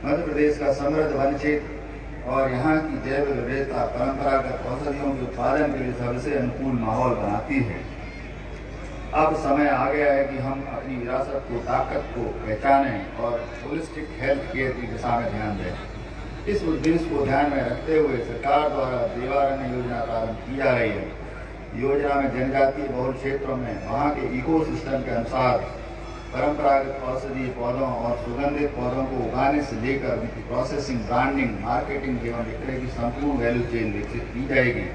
मध्य प्रदेश का समृद्ध वन क्षेत्र और यहाँ की जैव विविधता परंपरागत औषधियों के उत्पादन के लिए सबसे अनुकूल माहौल बनाती है। अब समय आ गया है कि हम अपनी विरासत को, ताकत को पहचानें और होलिस्टिक हेल्थ केयर की दिशा में ध्यान दें। इस उद्देश्य को ध्यान में रखते हुए सरकार द्वारा देवारण्य योजना प्रारंभ की जा रही है। योजना में जनजातीय बहुल क्षेत्रों में वहाँ के इकोसिस्टम के अनुसार परंपरागत औषधीय पौधों और सुगंधित पौधों को उगाने से लेकर उनकी प्रोसेसिंग, ब्रांडिंग, मार्केटिंग एवं विक्रय की संपूर्ण वैल्यू चेन विकसित की जाएगी।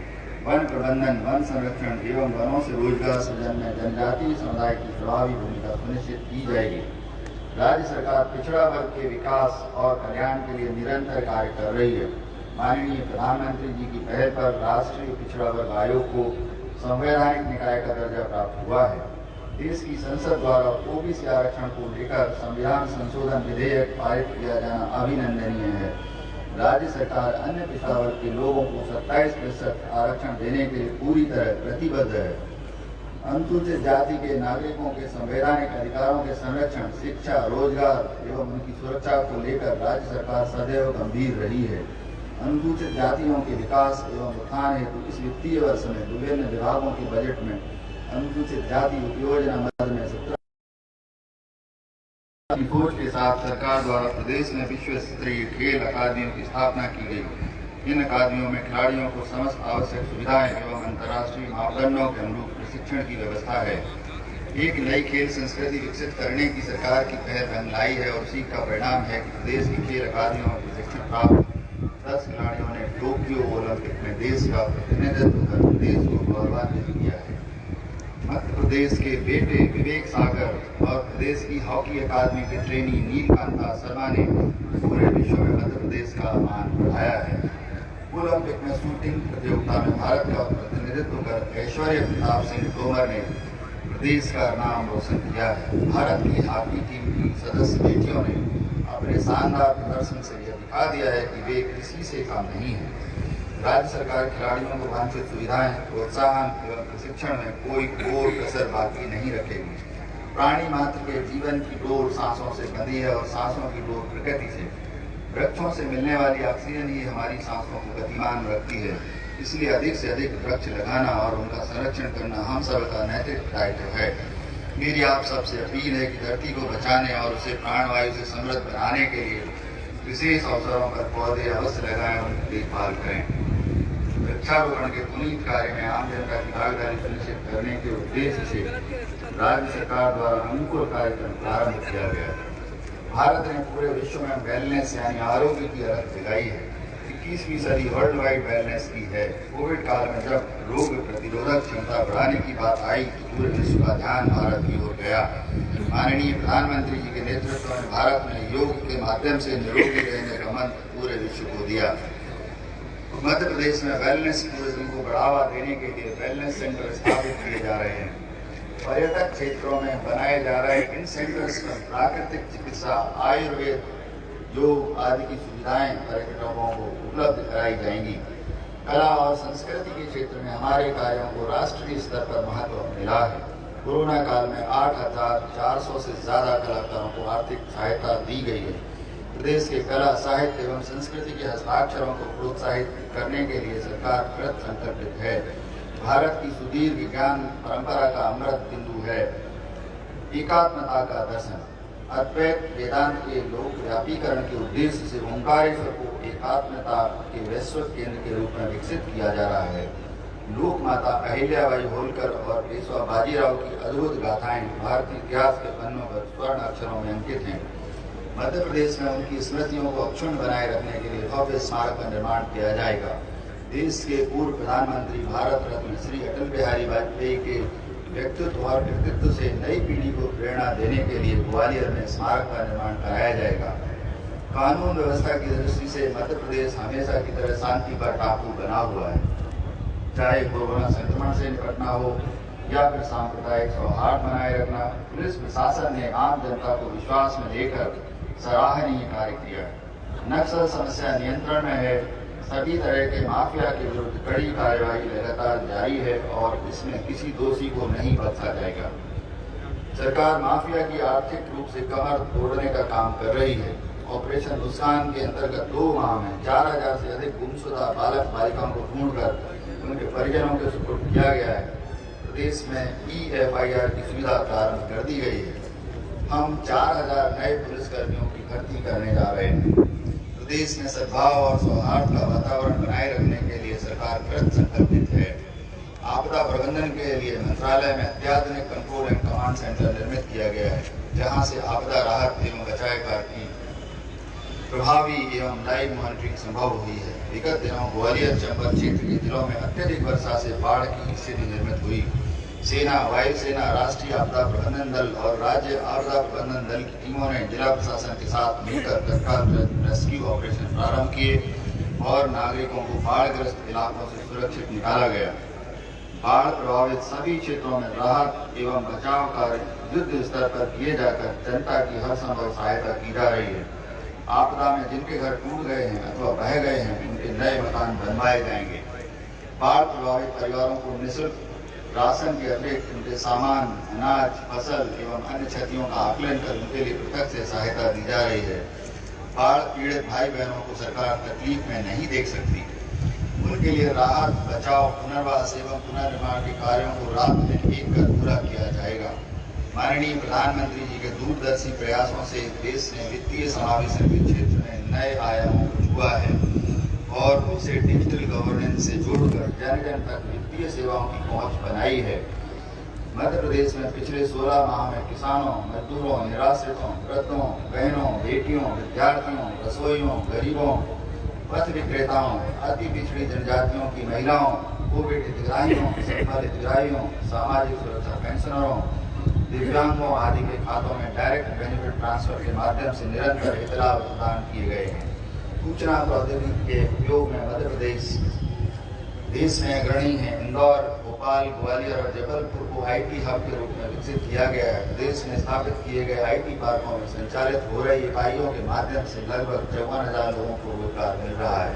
वन प्रबंधन, वन संरक्षण एवं वनों से रोजगार सृजन में जनजातीय समुदाय की प्रभावी भूमिका सुनिश्चित की जाएगी। राज्य सरकार पिछड़ा वर्ग के विकास और कल्याण के लिए निरंतर कार्य कर रही है। माननीय प्रधानमंत्री जी की पहल पर राष्ट्रीय पिछड़ा वर्ग आयोग को संवैधानिक निकाय का दर्जा प्राप्त हुआ है। देश की संसद द्वारा OBC आरक्षण को लेकर संविधान संशोधन विधेयक पारित किया जाना अभिनंदनीय है। राज्य सरकार अन्य पिछड़ा वर्ग के लोगों को 27% आरक्षण देने के लिए पूरी तरह प्रतिबद्ध है। अनुसूचित जाति के नागरिकों के संवैधानिक अधिकारों के संरक्षण, शिक्षा, रोजगार एवं उनकी सुरक्षा को लेकर राज्य सरकार सदैव गंभीर रही है। अनुसूचित जातियों के विकास एवं उत्थान हेतु इस वित्तीय वर्ष में विभिन्न विभागों के बजट में अनुसूचित जाति उपयोजना मद में 17 खोज के साथ सरकार द्वारा प्रदेश में विश्व स्तरीय खेल अकादमियों की स्थापना की गई। इन अकादमियों में खिलाड़ियों को समस्त आवश्यक सुविधाएं एवं अंतर्राष्ट्रीय मापदंडों के अनुरूप प्रशिक्षण की व्यवस्था है। एक नई खेल संस्कृति विकसित करने की सरकार की पहल रंग लाई है और उसी का परिणाम है कि प्रदेश की खेल अकादमियों में प्रशिक्षण प्राप्त 10 खिलाड़ियों ने टोक्यो ओलंपिक में देश का प्रतिनिधित्व कर प्रदेश को गौरवान्वित किया है। मध्य प्रदेश के बेटे विवेक सागर और प्रदेश की हॉकी अकादमी के ट्रेनी नीलकांता शर्मा ने पूरे विश्व में मध्य प्रदेश का मान बढ़ाया है। ओलंपिक में शूटिंग प्रतियोगिता में भारत का प्रतिनिधित्व कर ऐश्वर्य प्रताप सिंह तोमर ने प्रदेश का नाम रोशन किया है। भारत की हॉकी टीम की सदस्य बेटियों ने अपने शानदार प्रदर्शन से यह दिखा दिया है कि वे किसी से कम नहीं है। राज्य सरकार खिलाड़ियों को वांछित सुविधाएं, प्रोत्साहन एवं प्रशिक्षण में कोई और कसर बाकी नहीं रखेगी। प्राणी मात्र के जीवन की डोर सांसों से बंधी है और सांसों की डोर प्रकृति से। वृक्षों से मिलने वाली ऑक्सीजन ही हमारी सांसों को गतिमान रखती है। इसलिए अधिक से अधिक वृक्ष लगाना और उनका संरक्षण करना हम सबका नैतिक दायित्व है। मेरी आप सबसे अपील है कि धरती को बचाने और उसे प्राणवायु से समृद्ध बनाने के लिए विशेष अवसरों पर पौधे अवश्य लगाएं और उनकी देखभाल करें। वृक्षारोपण के पुनीत कार्य में आम जनता की भागीदारी सुनिश्चित करने के उद्देश्य से राज्य सरकार द्वारा अनुकूल कार्यक्रम प्रारंभ किया गया। भारत ने पूरे विश्व में वेलनेस यानी आरोग्य की अलग जगाई है। 21वीं सदी वर्ल्ड वाइड वेलनेस की है। कोविड काल में जब रोग प्रतिरोधक क्षमता बढ़ाने की बात आई तो पूरे विश्व का ध्यान भारत की ओर गया। माननीय प्रधानमंत्री जी के नेतृत्व में भारत ने योग के माध्यम से निरोगी रहने का मंत्र पूरे विश्व को दिया। मध्य प्रदेश में वेलनेस टूरिज्म को बढ़ावा देने के लिए वेलनेस सेंटर स्थापित किए जा रहे हैं। पर्यटक क्षेत्रों में बनाए जा रहे इन सेंटर्स में प्राकृतिक चिकित्सा, आयुर्वेद, योग आदि की सुविधाएं पर्यटकों को उपलब्ध कराई जाएंगी। कला और संस्कृति के क्षेत्र में हमारे कार्यों को राष्ट्रीय स्तर पर महत्व मिला है। कोरोना काल में 8,400 से ज्यादा कलाकारों को आर्थिक सहायता दी गई है। प्रदेश के कला, साहित्य एवं संस्कृति के हस्ताक्षरों को प्रोत्साहित करने के लिए सरकार कृत संकल्पित है। भारत की सुदीर्घ ज्ञान परंपरा का अमृत बिंदु है एकात्मता का दर्शन। अद्वैत वेदांत के लोक व्यापीकरण के उद्देश्य से ओंकारेश्वर को एकात्मता के वैश्विक केंद्र के रूप में विकसित किया जा रहा है। लोक माता अहिल्याबाई होलकर और पेशवा बाजीराव की अद्भुत गाथाएं भारतीय इतिहास के पन्नों पर स्वर्ण अक्षरों में अंकित हैं। मध्य प्रदेश में उनकी स्मृतियों को अक्षुण्ण बनाए रखने के लिए भव्य स्मारक का निर्माण किया जाएगा। देश के पूर्व प्रधानमंत्री भारत रत्न श्री अटल बिहारी वाजपेयी के व्यक्तित्व और कृतित्व से नई पीढ़ी को प्रेरणा देने के लिए ग्वालियर में स्मारक का निर्माण कराया जाएगा। कानून व्यवस्था की दृष्टि से मध्य प्रदेश हमेशा की तरह शांति का टापू बना हुआ है। चाहे कोरोना संक्रमण से निपटना हो या फिर सांप्रदायिक सौहार्द बनाए रखना, पुलिस प्रशासन ने आम जनता को विश्वास में लेकर सराहनीय कार्य किया है। नक्सल समस्या नियंत्रण में है। सभी तरह के माफिया के विरुद्ध कड़ी कार्यवाही लगातार जारी है और इसमें किसी दोषी को नहीं बख्शा जाएगा। सरकार माफिया की आर्थिक रूप से कमर तोड़ने का काम कर रही है। ऑपरेशन मुस्कान के अंतर्गत 2 माह में 4000 से अधिक गुमशुदा बालक बालिकाओं को ढूंढकर उनके परिजनों के सुपुर्द किया गया है। प्रदेश में EFIR की सुविधा प्रारंभ कर दी गई है। हम 4000 नए पुलिसकर्मियों की भर्ती करने जा रहे हैं। प्रदेश में सद्भाव और सौहार्द का वातावरण बनाए रखने के लिए सरकार कृत संकल्पित है। आपदा प्रबंधन के लिए मंत्रालय में अत्याधुनिक कंट्रोल एंड कमांड सेंटर निर्मित किया गया है, जहां से आपदा राहत एवं बचाव कार्य की प्रभावी एवं लाइव मॉनिटरिंग संभव हुई है। विगत दिनों ग्वालियर चंबल क्षेत्र के जिलों में अत्यधिक वर्षा से बाढ़ की स्थिति निर्मित हुई। सेना, वायुसेना, राष्ट्रीय आपदा प्रबंधन दल और राज्य आपदा प्रबंधन दल की टीमों ने जिला प्रशासन के साथ मिलकर तत्काल रेस्क्यू ऑपरेशन प्रारंभ किए और नागरिकों को बाढ़ग्रस्त इलाकों से सुरक्षित निकाला गया। बाढ़ प्रभावित सभी क्षेत्रों में राहत एवं बचाव कार्य युद्ध स्तर पर किए जाकर जनता की हर संभव सहायता की जा रही है। आपदा में जिनके घर टूट गए हैं अथवा बह गए हैं, उनके नए मकान बनवाए जाएंगे। बाढ़ प्रभावित परिवारों को निःशुल्क राशन के अतिरिक्त उनके सामान, अनाज, फसल एवं अन्य क्षतियों का आकलन कर उनके लिए पृथक से सहायता दी जा रही है। बाढ़ पीड़ित भाई बहनों को सरकार तकलीफ में नहीं देख सकती। उनके लिए राहत, बचाव, पुनर्वास एवं पुनर्निर्माण के कार्यों को रात दिन एक कर पूरा किया जाएगा। माननीय प्रधानमंत्री जी के दूरदर्शी प्रयासों से देश ने वित्तीय समावेशन के क्षेत्र में नए आयामों को छुआ है और उसे डिजिटल गवर्नेंस से जोड़कर जन जन तक वित्तीय सेवाओं की पहुंच बनाई है। मध्य प्रदेश में पिछले 16 माह में किसानों, मजदूरों, निराश्रितों, वृद्धों, बहनों, बेटियों, विद्यार्थियों, रसोइयों, गरीबों, पथ विक्रेताओं, अति पिछड़ी जनजातियों की महिलाओं, कोविड हितग्राहियों, सफल हितग्राहियों, सामाजिक सुरक्षा पेंशनरों, दिव्यांगों आदि के खातों में डायरेक्ट बेनिफिट ट्रांसफर के माध्यम से निरंतर हितलाभ प्रदान किए गए हैं। सूचना प्रौद्योगिकी के उपयोग में मध्य प्रदेश देश में अग्रणी है। इंदौर, भोपाल, ग्वालियर और जबलपुर को IT हब के रूप में विकसित किया गया है। प्रदेश में स्थापित किए गए IT पार्कों में संचालित हो रही इकाइयों के माध्यम से लगभग 54,000 लोगों को रोजगार मिल रहा है।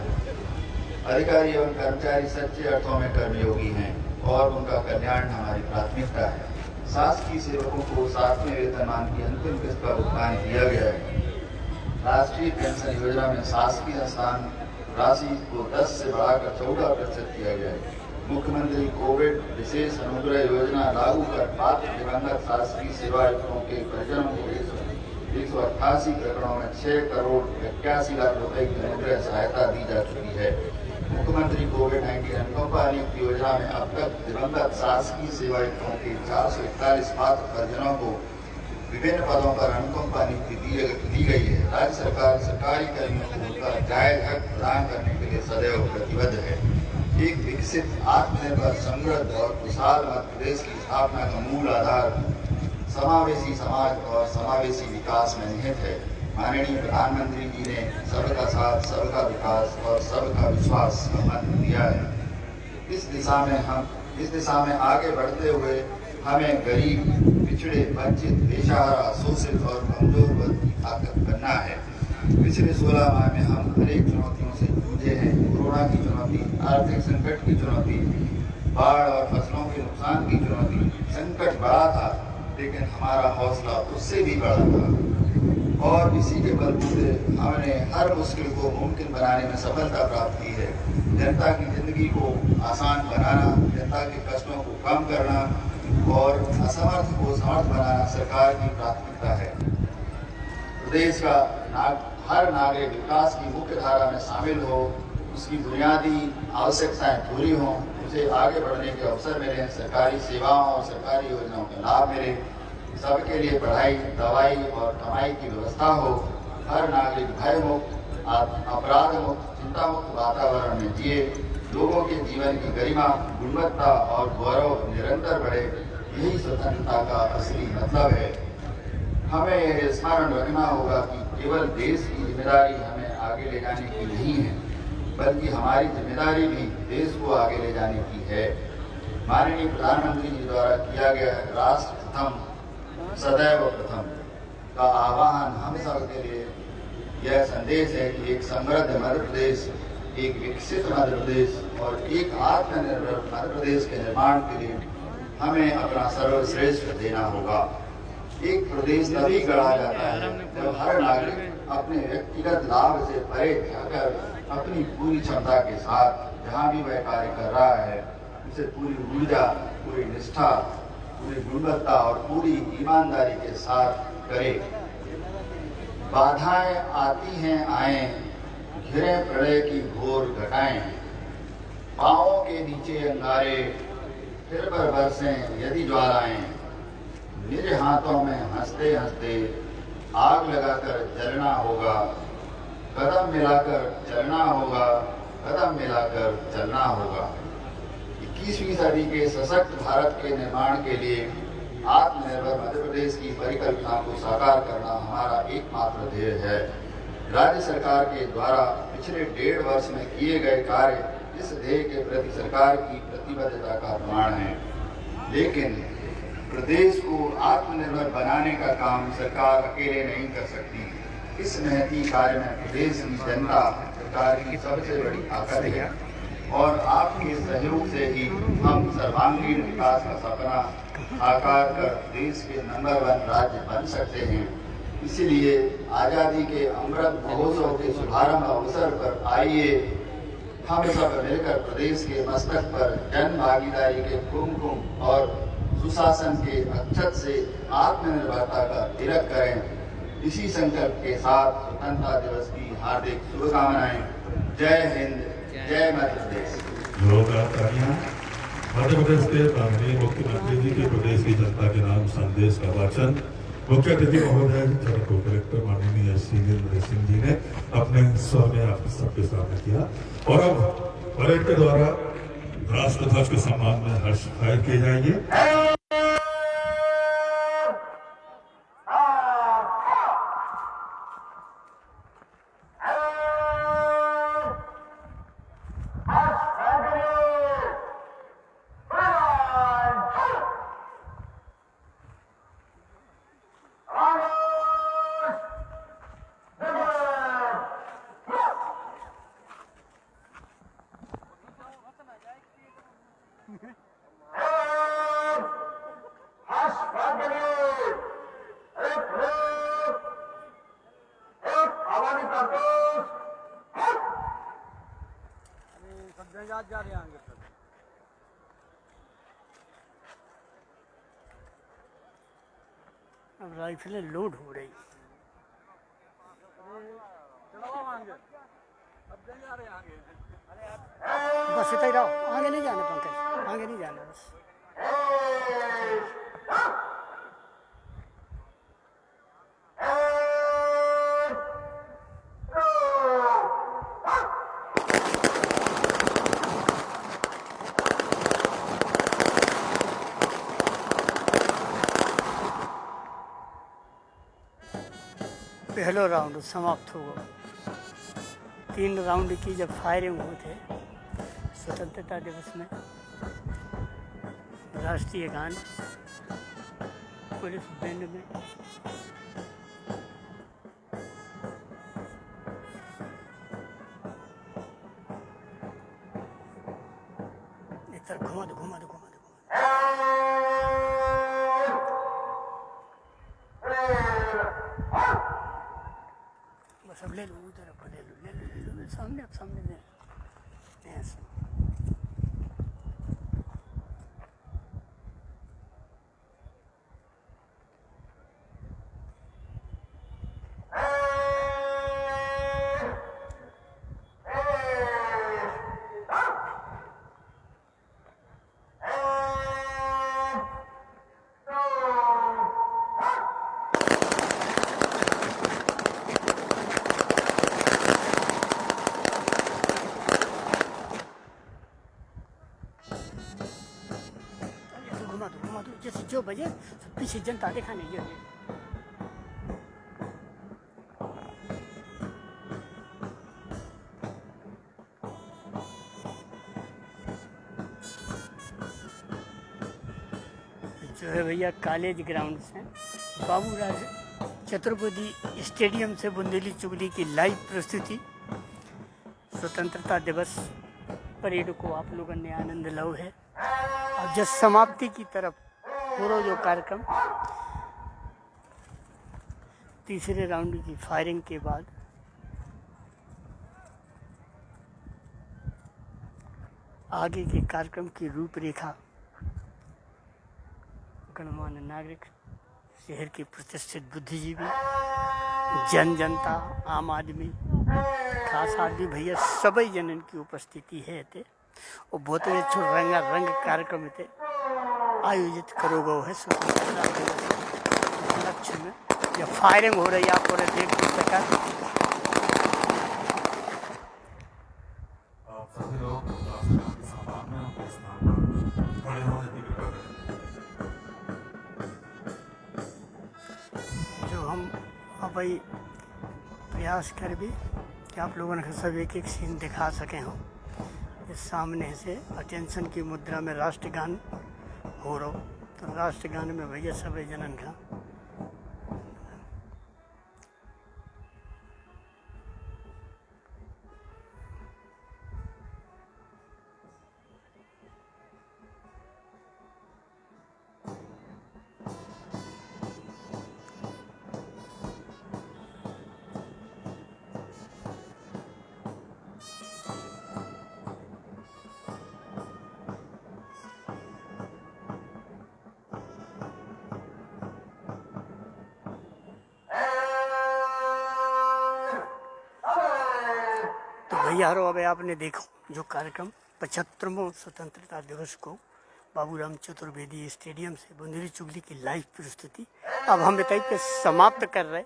अधिकारी एवं कर्मचारी सच्चे अर्थों में कर्मयोगी हैं और उनका कल्याण हमारी प्राथमिकता है। शासकीय सेवकों को 7वें वेतनमान की अंतिम किस्त का भुगतान किया गया है। राष्ट्रीय पेंशन योजना में शासकीय अनुदान राशि को 10 से बढ़ाकर 14% किया गया है। मुख्यमंत्री कोविड विशेष अनुग्रह योजना लागू कर पात्र दिवंगत शासकीय सेवायुक्तों के परिजनों को 188 प्रकरणों में 6 करोड़ 81 लाख रुपए की अनुग्रह सहायता दी जा चुकी है। मुख्यमंत्री कोविड-19 अनुकंपा नियुक्ति योजना में अब तक दिवंगत शासकीय सेवायुक्तों के 441 पात्र परिजनों को विभिन्न पदों पर अनुकंपा नियुक्ति दी गई है। राज्य सरकार सरकारी कर्मियों को उनका जायज हक प्रदान करने के लिए सदैव प्रतिबद्ध है। एक विकसित, आत्मनिर्भर, समृद्ध और खुशहाल मध्य प्रदेश की स्थापना का मूल आधार समावेशी समाज और समावेशी विकास में निहित है। माननीय प्रधानमंत्री जी ने सबका साथ, सबका विकास और सबका विश्वास का मंत्र दिया है। इस दिशा में आगे बढ़ते हुए हमें गरीब, पिछड़े, वंचित, बेसहारा, शोषित और कमजोर वर्ग की ताकत बनना है। पिछले 16 माह में हम अनेक चुनौतियों से जूझे हैं। कोरोना की चुनौती, आर्थिक संकट की चुनौती, बाढ़ और फसलों के नुकसान की चुनौती। संकट बड़ा था, लेकिन हमारा हौसला उससे भी बड़ा था। और इसी के बलबूते हमने हर मुश्किल को मुमकिन बनाने में सफलता प्राप्त की है। जनता की जिंदगी को आसान बनाना, जनता के कष्टों को कम करना और असमर्थ को समर्थ बनाना सरकार की प्राथमिकता है। प्रदेश का हर नागरिक विकास की मुख्य धारा में शामिल हो, उसकी बुनियादी आवश्यकताएं पूरी हों, उसे आगे बढ़ने के अवसर मिले, सरकारी सेवाओं और सरकारी योजनाओं का लाभ मिले, सबके लिए पढ़ाई, दवाई और कमाई की व्यवस्था हो, हर नागरिक भय मुक्त, अपराध मुक्त, चिंता मुक्त वातावरण में जिए, लोगों के जीवन की गरिमा, गुणवत्ता और गौरव निरंतर बढ़े, यही स्वतंत्रता का असली मतलब है। हमें यह स्मरण रखना होगा कि केवल देश की जिम्मेदारी हमें आगे ले जाने की नहीं है, बल्कि हमारी जिम्मेदारी भी देश को आगे ले जाने की है। माननीय प्रधानमंत्री जी द्वारा किया गया राष्ट्र प्रथम सदैव प्रथम का आह्वान हम सब के लिए यह संदेश है कि एक समृद्ध मध्य प्रदेश, एक विकसित मध्य प्रदेश और एक आत्मनिर्भर मध्य प्रदेश के निर्माण के लिए हमें अपना सर्वश्रेष्ठ देना होगा। एक प्रदेश तभी गढ़ा जाता है जब हर नागरिक अपने व्यक्तिगत लाभ से परे जाकर अपनी पूरी क्षमता के साथ जहाँ भी वह कार्य कर रहा है उसे पूरी ऊर्जा, पूरी निष्ठा, पूरी गुणवत्ता और पूरी ईमानदारी के साथ करे। बाधाएं आती हैं आए, घिरे प्रलय की घोर घटाएं, पांवों के नीचे अंगारे फिर पर बरसें यदि ज्वालाएं, निज हाथों में हंसते हंसते आग लगाकर जलना होगा, कदम मिलाकर चलना होगा, कदम मिलाकर चलना होगा। 21वीं सदी के सशक्त भारत के निर्माण के लिए आत्मनिर्भर मध्य प्रदेश की परिकल्पना को साकार करना हमारा एकमात्र ध्येय है। राज्य सरकार के द्वारा पिछले 1.5 वर्ष में किए गए कार्य इस ध्येय के प्रति सरकार की प्रतिबद्धता का प्रमाण है। लेकिन प्रदेश को आत्मनिर्भर बनाने का काम सरकार अकेले नहीं कर सकती। इस महती कार्य में प्रदेश की जनता सरकार की सबसे बड़ी ताकत है और आपके सहयोग से ही हम सर्वांगीण विकास का सपना साकार कर देश के नंबर 1 राज्य बन सकते हैं। इसीलिए आज़ादी के अमृत महोत्सव के शुभारंभ अवसर पर आइए हम सब मिलकर प्रदेश के मस्तक पर जन भागीदारी के कुमकुम और सुशासन के अक्षत से आत्मनिर्भरता का तिलक करें। इसी संकल्प के साथ स्वतंत्रता दिवस की हार्दिक शुभकामनाएं। जय हिंद, जय मध्य प्रदेश। मध्य प्रदेश के माननीय मुख्यमंत्री जी के प्रदेश की जनता के नाम संदेश का वाचन मुख्य अतिथि महोदय को कलेक्टर माननीय श्रीवेंद्र सिंह जी ने अपने स्वर में आप सबके सामने किया और अब परेड के द्वारा राष्ट्र ध्वज के सम्मान में हर्ष फायर किए जाएंगे। जा रहे हैं अब राइफलें लोड हो रही। बस इतना ही रहो, आगे नहीं जाना पंकज, आगे नहीं जाना बस। पहला राउंड समाप्त हुआ। 3 राउंड की जब फायरिंग हुए थे स्वतंत्रता दिवस में, राष्ट्रीय गान पुलिस बैंड में इधर घुमा दो घुमा दो घुमा दो। सब ले लो, उधर रखो, ले लो, ले लो, ले लो, सामने, आप सामने दे ऐसे। घुमा दो, जैसे जो बजे पीछे जनता देखा नहीं ये। जो है भैया कॉलेज ग्राउंड से बाबूराज चतुर्वेदी स्टेडियम से बुंदेली चुगली की लाइव प्रस्तुति स्वतंत्रता दिवस परेड को आप लोगों ने आनंद लो है। और जब समाप्ति की तरफ पूरा जो कार्यक्रम तीसरे राउंड की फायरिंग के बाद आगे के कार्यक्रम की रूपरेखा गणमान्य नागरिक, शहर के प्रतिष्ठित बुद्धिजीवी, जनता, आम आदमी, खास आदमी भैया सभी जनन की उपस्थिति है थे और बहुत ही अच्छो रंगारंग कार्यक्रम थे आयोजित करो गो है स्वतंत्रता दिवस उपलक्ष्य में। जब फायरिंग हो रही है आप और देख भी सका। सभी लोग राष्ट्रगान की सभा में अपने स्थान पर खड़े होने की कृपा करें। जो हम अब भाई प्रयास कर भी कि आप लोगों ने सब एक एक सीन दिखा सके हों। इस सामने से अटेंशन की मुद्रा में राष्ट्रगान हो रहा, तो राष्ट्रगान में भैया सभी जनन का भैया हरो। अब आपने देखो जो कार्यक्रम 75वां स्वतंत्रता दिवस को बाबूराम चतुर्वेदी स्टेडियम से बुंदेली चुगली की लाइव प्रस्तुति अब हम बताइए पे समाप्त कर रहे।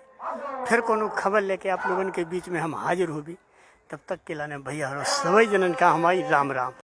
फिर कोनो खबर लेके आप लोगों के बीच में हम हाजिर हो भी, तब तक के लाने भैया हरो सभी जनन का हमारी राम राम।